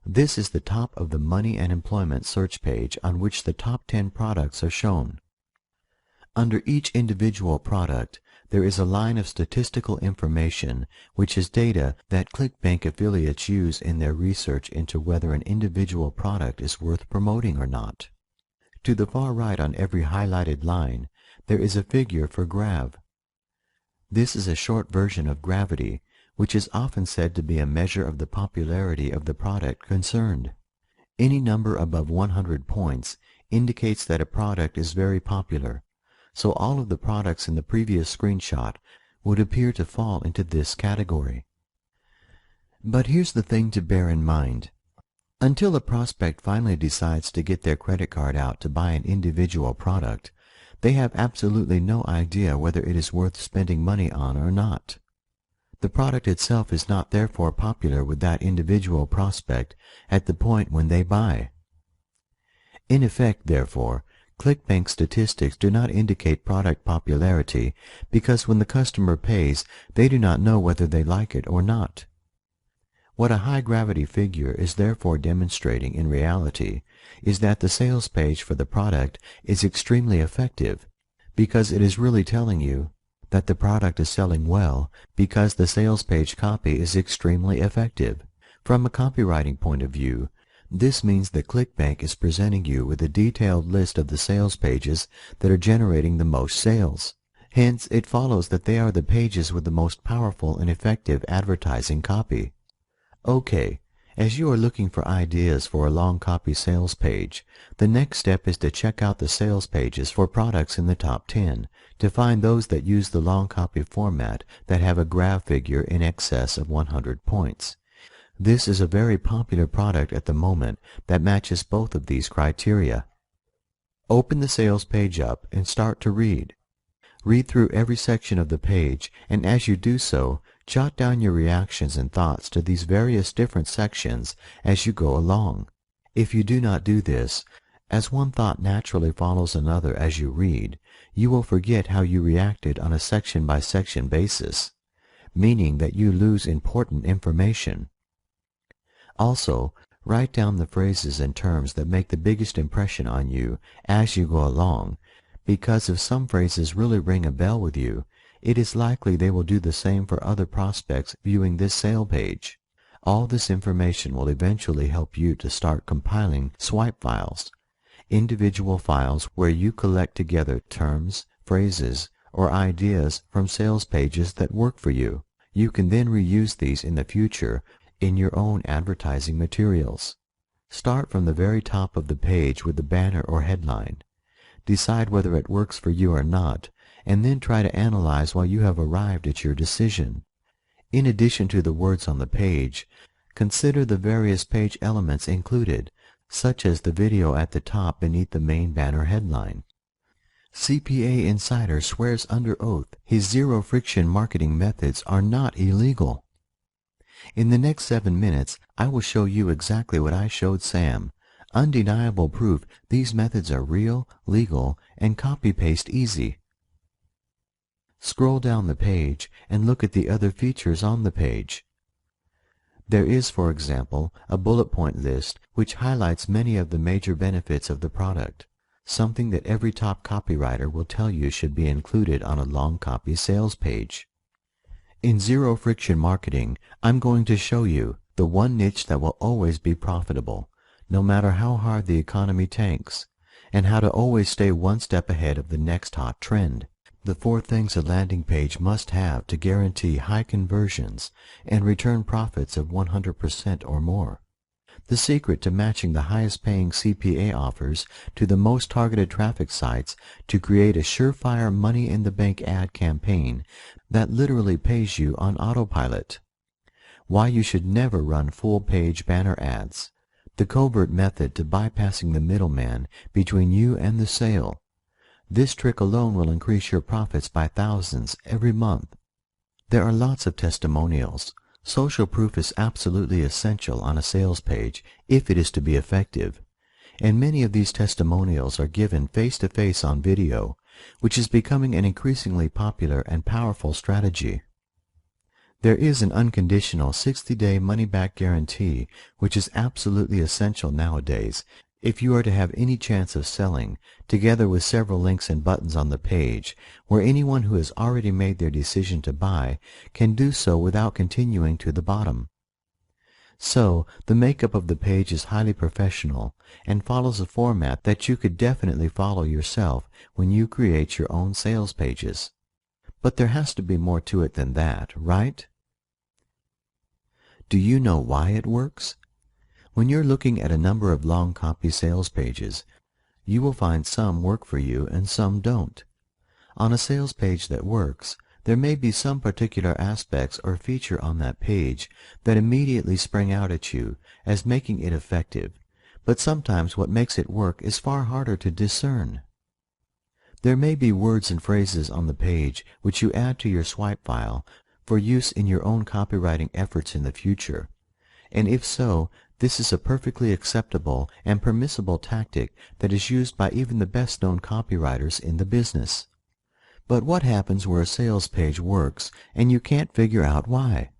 This is the top of the money and employment search page on which the top 10 products are shown. Under each individual product, there is a line of statistical information, which is data that ClickBank affiliates use in their research into whether an individual product is worth promoting or not. To the far right on every highlighted line, there is a figure for grav. This is a short version of gravity, which is often said to be a measure of the popularity of the product concerned. Any number above 100 points indicates that a product is very popular, so all of the products in the previous screenshot would appear to fall into this category. But here's the thing to bear in mind. Until a prospect finally decides to get their credit card out to buy an individual product, they have absolutely no idea whether it is worth spending money on or not. The product itself is not therefore popular with that individual prospect at the point when they buy. In effect, therefore, ClickBank statistics do not indicate product popularity because when the customer pays, they do not know whether they like it or not. What a high-gravity figure is therefore demonstrating in reality is that the sales page for the product is extremely effective because it is really telling you that the product is selling well because the sales page copy is extremely effective. From a copywriting point of view, this means that ClickBank is presenting you with a detailed list of the sales pages that are generating the most sales. Hence, it follows that they are the pages with the most powerful and effective advertising copy. Okay, as you are looking for ideas for a long copy sales page, the next step is to check out the sales pages for products in the top 10 to find those that use the long copy format that have a grav figure in excess of 100 points. This is a very popular product at the moment that matches both of these criteria. Open the sales page up and start to read. Read through every section of the page, and as you do so, jot down your reactions and thoughts to these various different sections as you go along. If you do not do this, as one thought naturally follows another as you read, you will forget how you reacted on a section-by-section basis, meaning that you lose important information. Also, write down the phrases and terms that make the biggest impression on you as you go along, because if some phrases really ring a bell with you, it is likely they will do the same for other prospects viewing this sale page. All this information will eventually help you to start compiling swipe files, individual files where you collect together terms, phrases, or ideas from sales pages that work for you. You can then reuse these in the future in your own advertising materials. Start from the very top of the page with the banner or headline. Decide whether it works for you or not, and then try to analyze why you have arrived at your decision. In addition to the words on the page, consider the various page elements included, such as the video at the top beneath the main banner headline. CPA Insider swears under oath his zero-friction marketing methods are not illegal. In the next 7 minutes, I will show you exactly what I showed Sam. Undeniable proof these methods are real, legal, and copy-paste easy. Scroll down the page and look at the other features on the page. There is, for example, a bullet point list which highlights many of the major benefits of the product, something that every top copywriter will tell you should be included on a long copy sales page. In Zero Friction Marketing, I'm going to show you the one niche that will always be profitable, no matter how hard the economy tanks, and how to always stay one step ahead of the next hot trend. The 4 things a landing page must have to guarantee high conversions and return profits of 100% or more. The secret to matching the highest paying CPA offers to the most targeted traffic sites to create a surefire money-in-the-bank ad campaign that literally pays you on autopilot. Why you should never run full-page banner ads. The covert method to bypassing the middleman between you and the sale. This trick alone will increase your profits by thousands every month. There are lots of testimonials. Social proof is absolutely essential on a sales page if it is to be effective, and many of these testimonials are given face-to-face on video, which is becoming an increasingly popular and powerful strategy. There is an unconditional 60-day money-back guarantee, which is absolutely essential nowadays if you are to have any chance of selling, together with several links and buttons on the page, where anyone who has already made their decision to buy can do so without continuing to the bottom. So, the makeup of the page is highly professional and follows a format that you could definitely follow yourself when you create your own sales pages. But there has to be more to it than that, right? Do you know why it works? When you're looking at a number of long copy sales pages, you will find some work for you and some don't. On a sales page that works, there may be some particular aspects or feature on that page that immediately spring out at you as making it effective, but sometimes what makes it work is far harder to discern. There may be words and phrases on the page which you add to your swipe file for use in your own copywriting efforts in the future, and if so, this is a perfectly acceptable and permissible tactic that is used by even the best-known copywriters in the business. But what happens where a sales page works and you can't figure out why?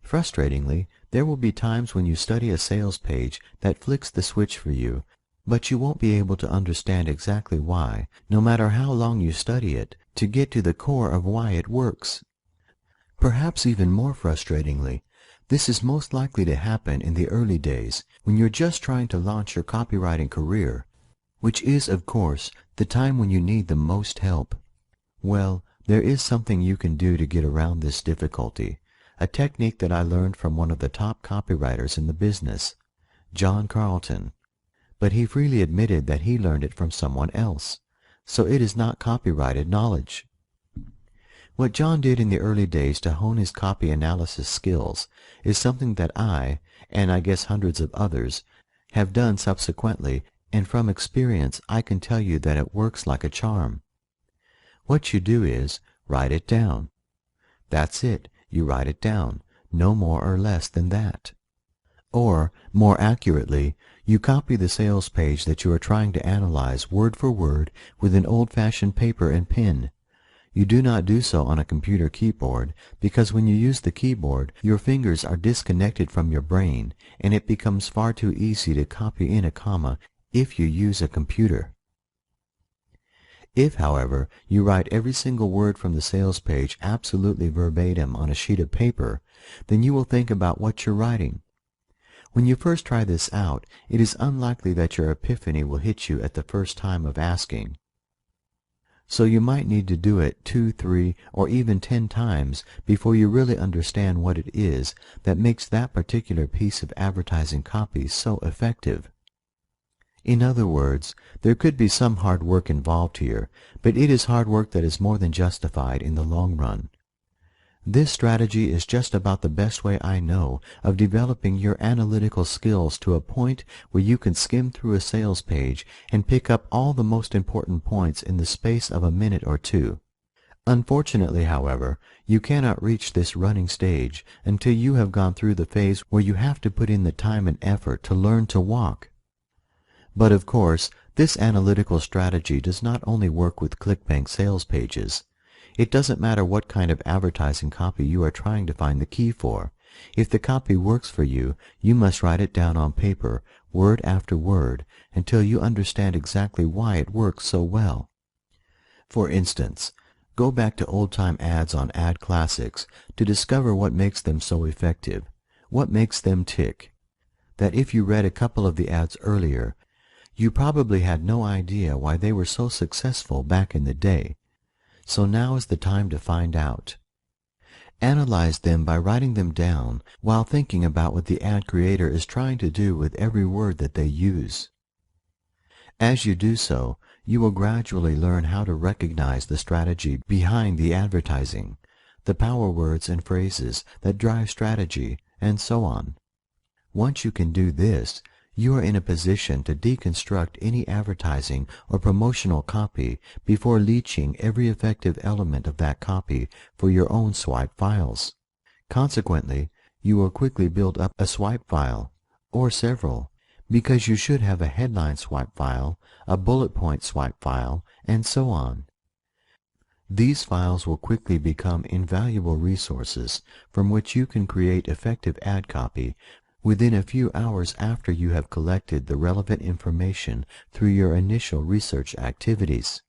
Frustratingly, there will be times when you study a sales page that flicks the switch for you, but you won't be able to understand exactly why, no matter how long you study it, to get to the core of why it works. Perhaps even more frustratingly, this is most likely to happen in the early days when you're just trying to launch your copywriting career, which is, of course, the time when you need the most help. Well, there is something you can do to get around this difficulty, a technique that I learned from one of the top copywriters in the business, John Carlton. But he freely admitted that he learned it from someone else, so it is not copyrighted knowledge. What John did in the early days to hone his copy analysis skills is something that I, and I guess hundreds of others, have done subsequently, and from experience I can tell you that it works like a charm. What you do is, write it down. That's it, you write it down, no more or less than that. Or, more accurately, you copy the sales page that you are trying to analyze word for word with an old-fashioned paper and pen. You do not do so on a computer keyboard, because when you use the keyboard, your fingers are disconnected from your brain, and it becomes far too easy to copy in a comma if you use a computer. If, however, you write every single word from the sales page absolutely verbatim on a sheet of paper, then you will think about what you're writing. When you first try this out, it is unlikely that your epiphany will hit you at the first time of asking. So you might need to do it 2, 3, or even 10 times before you really understand what it is that makes that particular piece of advertising copy so effective. In other words, there could be some hard work involved here, but it is hard work that is more than justified in the long run. This strategy is just about the best way I know of developing your analytical skills to a point where you can skim through a sales page and pick up all the most important points in the space of a minute or two. Unfortunately, however, you cannot reach this running stage until you have gone through the phase where you have to put in the time and effort to learn to walk. But of course, this analytical strategy does not only work with ClickBank sales pages. It doesn't matter what kind of advertising copy you are trying to find the key for. If the copy works for you, you must write it down on paper, word after word, until you understand exactly why it works so well. For instance, go back to old-time ads on Ad Classics to discover what makes them so effective, what makes them tick. That if you read a couple of the ads earlier, you probably had no idea why they were so successful back in the day. So now is the time to find out. Analyze them by writing them down while thinking about what the ad creator is trying to do with every word that they use. As you do so, you will gradually learn how to recognize the strategy behind the advertising, the power words and phrases that drive strategy, and so on. Once you can do this, You are in a position to deconstruct any advertising or promotional copy before leeching every effective element of that copy for your own swipe files. Consequently, you will quickly build up a swipe file, or several, because you should have a headline swipe file, a bullet point swipe file, and so on. These files will quickly become invaluable resources from which you can create effective ad copy within a few hours after you have collected the relevant information through your initial research activities.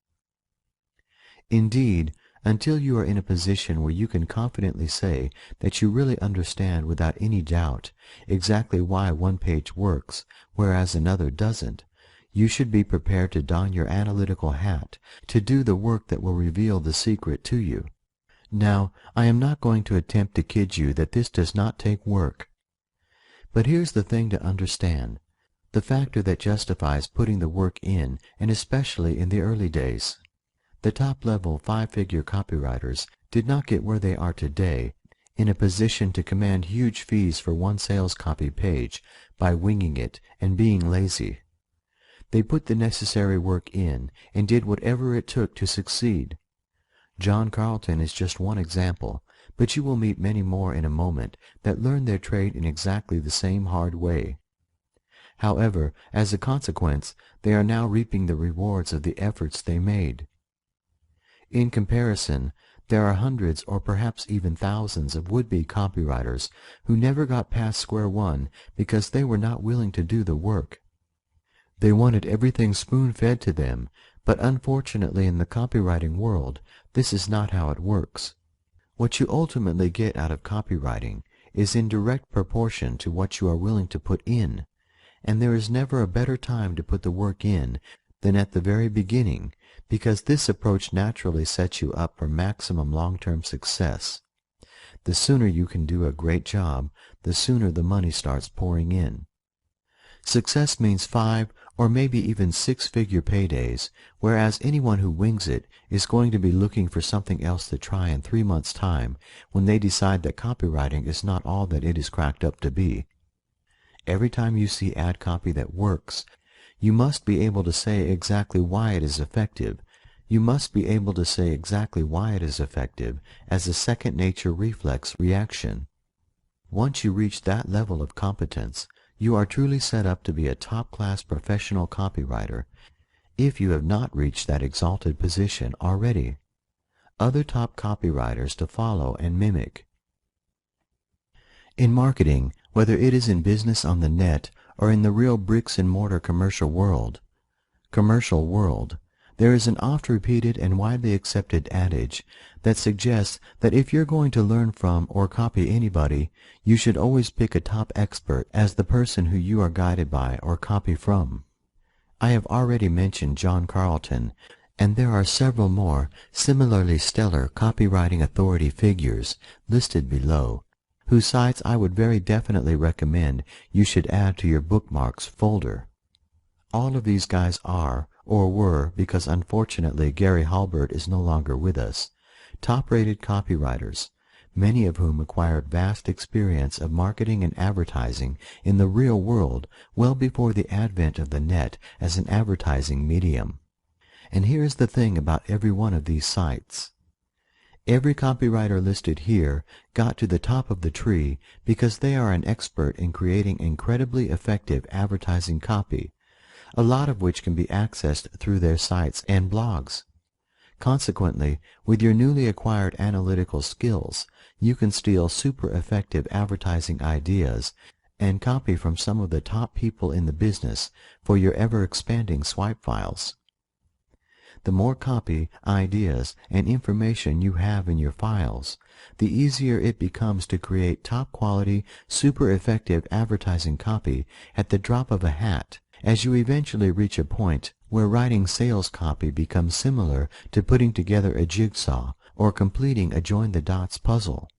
Indeed, until you are in a position where you can confidently say that you really understand without any doubt exactly why one page works, whereas another doesn't, you should be prepared to don your analytical hat to do the work that will reveal the secret to you. Now, I am not going to attempt to kid you that this does not take work. But here's the thing to understand, the factor that justifies putting the work in, and especially in the early days. The top-level 5-figure copywriters did not get where they are today in a position to command huge fees for one sales copy page by winging it and being lazy. They put the necessary work in and did whatever it took to succeed. John Carlton is just one example, but you will meet many more in a moment that learned their trade in exactly the same hard way. However, as a consequence, they are now reaping the rewards of the efforts they made. In comparison, there are hundreds or perhaps even thousands of would-be copywriters who never got past square one because they were not willing to do the work. They wanted everything spoon-fed to them, but unfortunately in the copywriting world, this is not how it works. What you ultimately get out of copywriting is in direct proportion to what you are willing to put in, and there is never a better time to put the work in than at the very beginning, because this approach naturally sets you up for maximum long-term success. The sooner you can do a great job, the sooner the money starts pouring in. Success means 5 or maybe even 6-figure paydays, whereas anyone who wings it is going to be looking for something else to try in 3 months' time when they decide that copywriting is not all that it is cracked up to be. Every time you see ad copy that works, you must be able to say exactly why it is effective. You must be able to say exactly why it is effective as a second-nature reflex reaction. Once you reach that level of competence, you are truly set up to be a top-class professional copywriter, if you have not reached that exalted position already. Other top copywriters to follow and mimic. In marketing, whether it is in business on the net or in the real bricks-and-mortar commercial world, there is an oft-repeated and widely accepted adage that suggests that if you're going to learn from or copy anybody, you should always pick a top expert as the person who you are guided by or copy from. I have already mentioned John Carlton, and there are several more similarly stellar copywriting authority figures listed below, whose sites I would very definitely recommend you should add to your bookmarks folder. All of these guys are, or were, because unfortunately Gary Halbert is no longer with us, top-rated copywriters, many of whom acquired vast experience of marketing and advertising in the real world well before the advent of the net as an advertising medium. And here's the thing about every one of these sites. Every copywriter listed here got to the top of the tree because they are an expert in creating incredibly effective advertising copy, a lot of which can be accessed through their sites and blogs. Consequently, with your newly acquired analytical skills, you can steal super effective advertising ideas and copy from some of the top people in the business for your ever-expanding swipe files. The more copy, ideas, and information you have in your files, the easier it becomes to create top-quality, super effective advertising copy at the drop of a hat, as you eventually reach a point where writing sales copy becomes similar to putting together a jigsaw or completing a join-the-dots puzzle.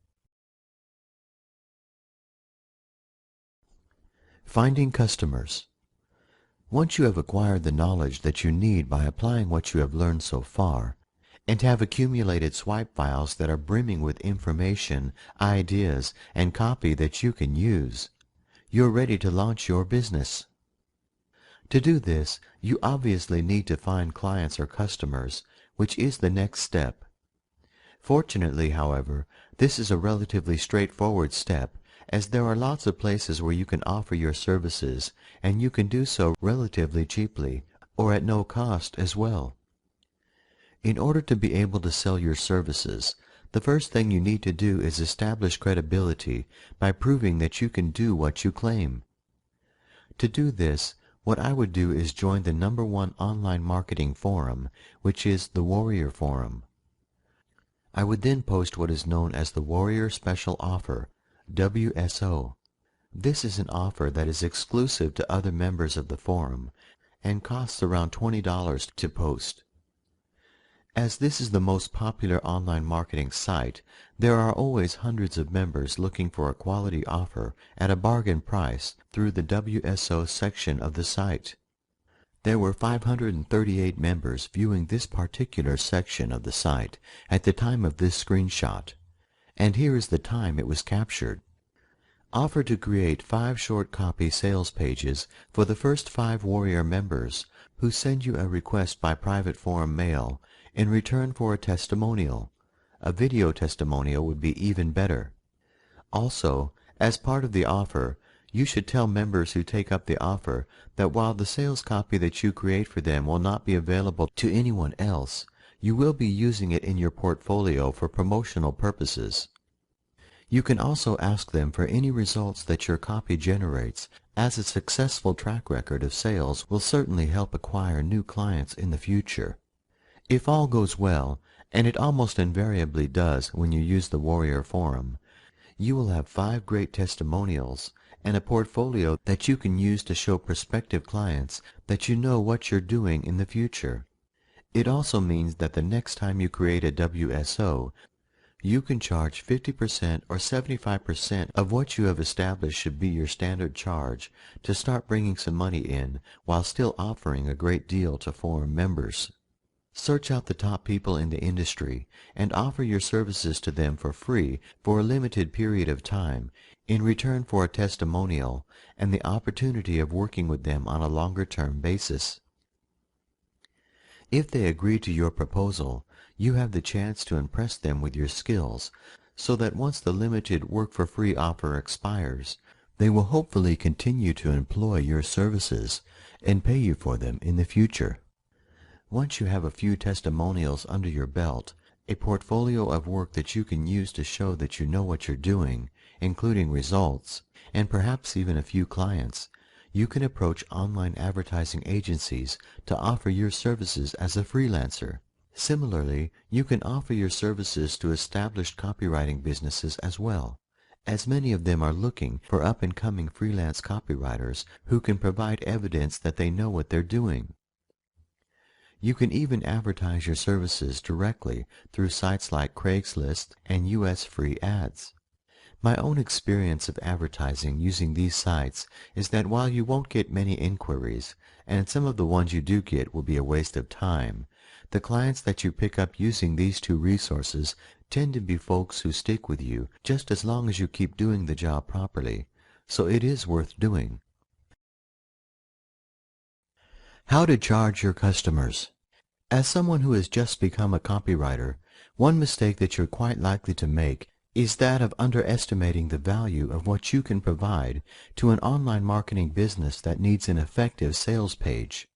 Finding customers. Once you have acquired the knowledge that you need by applying what you have learned so far, and have accumulated swipe files that are brimming with information, ideas, and copy that you can use, you're ready to launch your business. To do this, you obviously need to find clients or customers, which is the next step. Fortunately, however, this is a relatively straightforward step, as there are lots of places where you can offer your services, and you can do so relatively cheaply, or at no cost as well. In order to be able to sell your services, the first thing you need to do is establish credibility by proving that you can do what you claim. To do this, what I would do is join the #1 online marketing forum, which is the Warrior Forum. I would then post what is known as the Warrior Special Offer, WSO. This is an offer that is exclusive to other members of the forum and costs around $20 to post. As this is the most popular online marketing site, there are always hundreds of members looking for a quality offer at a bargain price through the WSO section of the site. There were 538 members viewing this particular section of the site at the time of this screenshot, and here is the time it was captured. Offer to create 5 short copy sales pages for the first 5 Warrior members who send you a request by private forum mail in return for a testimonial. A video testimonial would be even better. Also, as part of the offer, you should tell members who take up the offer that while the sales copy that you create for them will not be available to anyone else, you will be using it in your portfolio for promotional purposes. You can also ask them for any results that your copy generates, as a successful track record of sales will certainly help acquire new clients in the future. If all goes well, and it almost invariably does when you use the Warrior Forum, you will have 5 great testimonials and a portfolio that you can use to show prospective clients that you know what you're doing in the future. It also means that the next time you create a WSO, you can charge 50% or 75% of what you have established should be your standard charge to start bringing some money in while still offering a great deal to forum members. Search out the top people in the industry and offer your services to them for free for a limited period of time in return for a testimonial and the opportunity of working with them on a longer-term basis. If they agree to your proposal, you have the chance to impress them with your skills, so that once the limited work-for-free offer expires, they will hopefully continue to employ your services and pay you for them in the future. Once you have a few testimonials under your belt, a portfolio of work that you can use to show that you know what you're doing, including results, and perhaps even a few clients, you can approach online advertising agencies to offer your services as a freelancer. Similarly, you can offer your services to established copywriting businesses as well, as many of them are looking for up-and-coming freelance copywriters who can provide evidence that they know what they're doing. You can even advertise your services directly through sites like Craigslist and US free ads. My own experience of advertising using these sites is that while you won't get many inquiries, and some of the ones you do get will be a waste of time, the clients that you pick up using these 2 resources tend to be folks who stick with you just as long as you keep doing the job properly, so it is worth doing. How to charge your customers. As someone who has just become a copywriter, one mistake that you're quite likely to make is that of underestimating the value of what you can provide to an online marketing business that needs an effective sales page.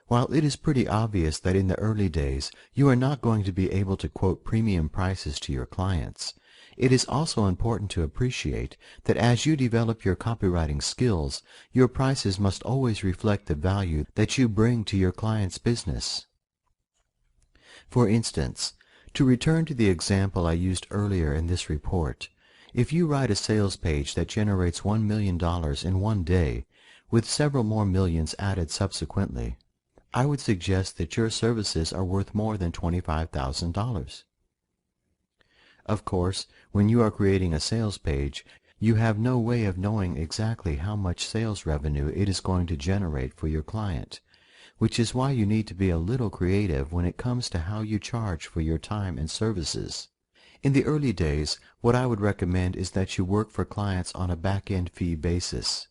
While it is pretty obvious that in the early days you are not going to be able to quote premium prices to your clients, it is also important to appreciate that as you develop your copywriting skills, your prices must always reflect the value that you bring to your client's business. For instance, to return to the example I used earlier in this report, if you write a sales page that generates $1 million in one day, with several more millions added subsequently, I would suggest that your services are worth more than $25,000. Of course, when you are creating a sales page, you have no way of knowing exactly how much sales revenue it is going to generate for your client, which is why you need to be a little creative when it comes to how you charge for your time and services. In the early days, what I would recommend is that you work for clients on a back-end fee basis.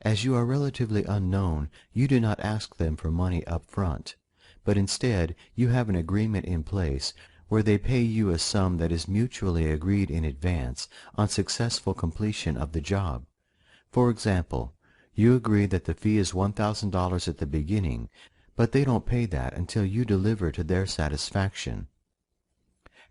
As you are relatively unknown, you do not ask them for money up front, but instead you have an agreement in place where they pay you a sum that is mutually agreed in advance on successful completion of the job. For example, you agree that the fee is $1,000 at the beginning, but they don't pay that until you deliver to their satisfaction.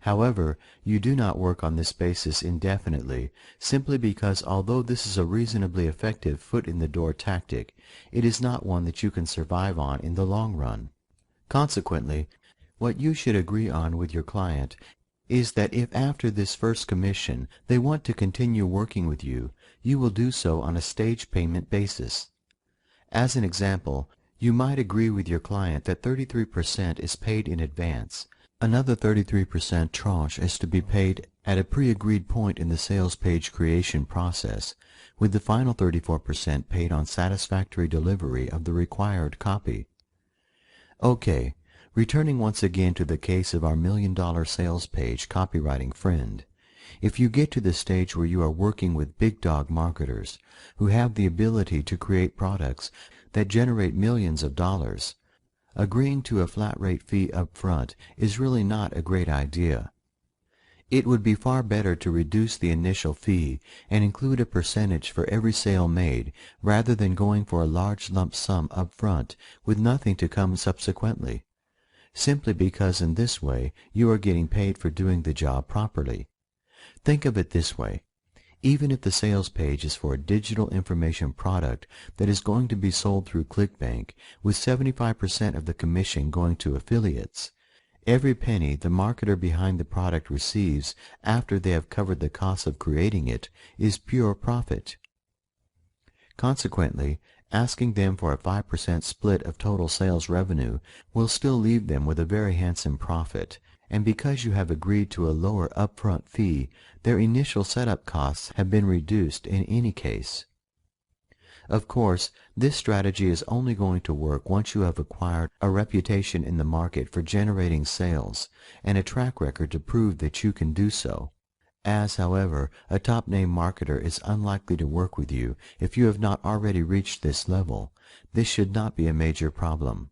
However, you do not work on this basis indefinitely, simply because although this is a reasonably effective foot-in-the-door tactic, it is not one that you can survive on in the long run. Consequently, what you should agree on with your client is that if after this first commission they want to continue working with you, you will do so on a stage payment basis. As an example, you might agree with your client that 33% is paid in advance. Another 33% tranche is to be paid at a pre-agreed point in the sales page creation process, with the final 34% paid on satisfactory delivery of the required copy. Okay, returning once again to the case of our $1,000,000 sales page copywriting friend. If you get to the stage where you are working with big dog marketers who have the ability to create products that generate millions of dollars, agreeing to a flat rate fee up front is really not a great idea. It would be far better to reduce the initial fee and include a percentage for every sale made rather than going for a large lump sum up front with nothing to come subsequently, simply because in this way you are getting paid for doing the job properly. Think of it this way. Even if the sales page is for a digital information product that is going to be sold through ClickBank, with 75% of the commission going to affiliates, every penny the marketer behind the product receives after they have covered the cost of creating it is pure profit. Consequently, asking them for a 5% split of total sales revenue will still leave them with a very handsome profit, and because you have agreed to a lower upfront fee, their initial setup costs have been reduced in any case. Of course, this strategy is only going to work once you have acquired a reputation in the market for generating sales and a track record to prove that you can do so. As, however, a top-name marketer is unlikely to work with you if you have not already reached this level, this should not be a major problem.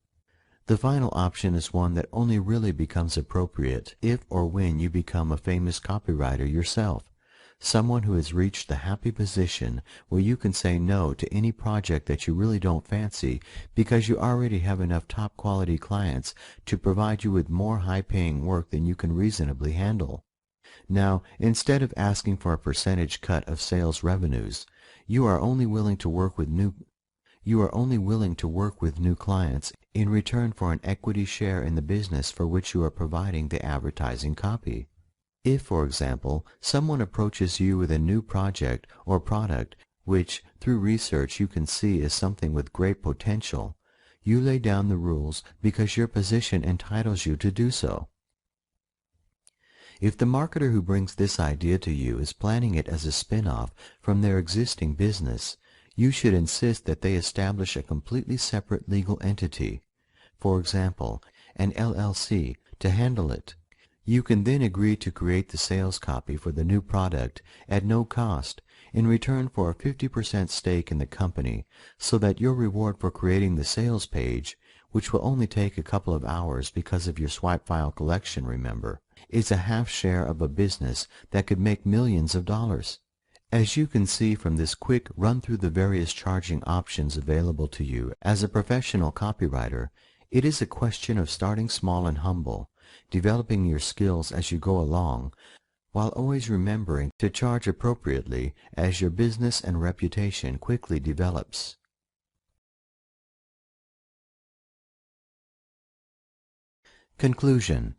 The final option is one that only really becomes appropriate if or when you become a famous copywriter yourself, someone who has reached the happy position where you can say no to any project that you really don't fancy because you already have enough top-quality clients to provide you with more high-paying work than you can reasonably handle. Now, instead of asking for a percentage cut of sales revenues, you are only willing to work with new clients in return for an equity share in the business for which you are providing the advertising copy. If, for example, someone approaches you with a new project or product which, through research, you can see is something with great potential, you lay down the rules because your position entitles you to do so. If the marketer who brings this idea to you is planning it as a spin-off from their existing business, you should insist that they establish a completely separate legal entity, for example, an LLC, to handle it. You can then agree to create the sales copy for the new product at no cost in return for a 50% stake in the company, so that your reward for creating the sales page, which will only take a couple of hours because of your swipe file collection, remember, is a half share of a business that could make millions of dollars. As you can see from this quick run through the various charging options available to you as a professional copywriter, it is a question of starting small and humble, developing your skills as you go along, while always remembering to charge appropriately as your business and reputation quickly develops. Conclusion.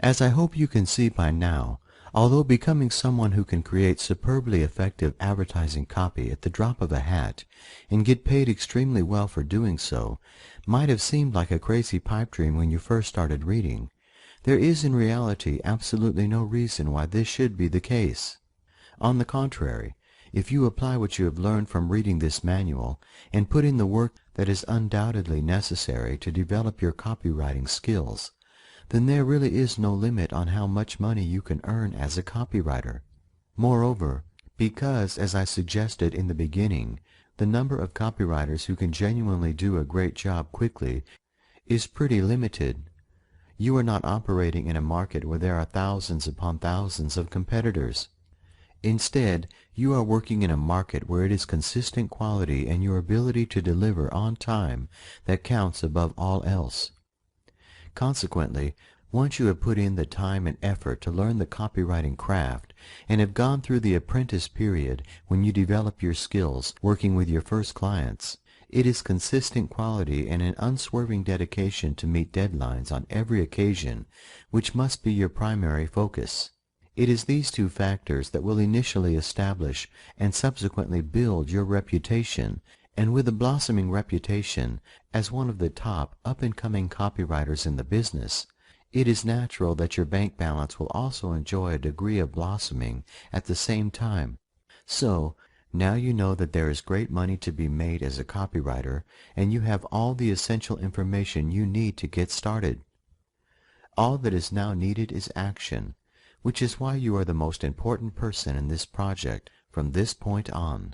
As I hope you can see by now, although becoming someone who can create superbly effective advertising copy at the drop of a hat and get paid extremely well for doing so might have seemed like a crazy pipe dream when you first started reading, there is in reality absolutely no reason why this should be the case. On the contrary, if you apply what you have learned from reading this manual and put in the work that is undoubtedly necessary to develop your copywriting skills, then there really is no limit on how much money you can earn as a copywriter. Moreover, because, as I suggested in the beginning, the number of copywriters who can genuinely do a great job quickly is pretty limited. You are not operating in a market where there are thousands upon thousands of competitors. Instead, you are working in a market where it is consistent quality and your ability to deliver on time that counts above all else. Consequently, once you have put in the time and effort to learn the copywriting craft and have gone through the apprentice period when you develop your skills working with your first clients, it is consistent quality and an unswerving dedication to meet deadlines on every occasion which must be your primary focus. It is these two factors that will initially establish and subsequently build your reputation, and with a blossoming reputation as one of the top up-and-coming copywriters in the business, it is natural that your bank balance will also enjoy a degree of blossoming at the same time. So, now you know that there is great money to be made as a copywriter, and you have all the essential information you need to get started. All that is now needed is action, which is why you are the most important person in this project from this point on.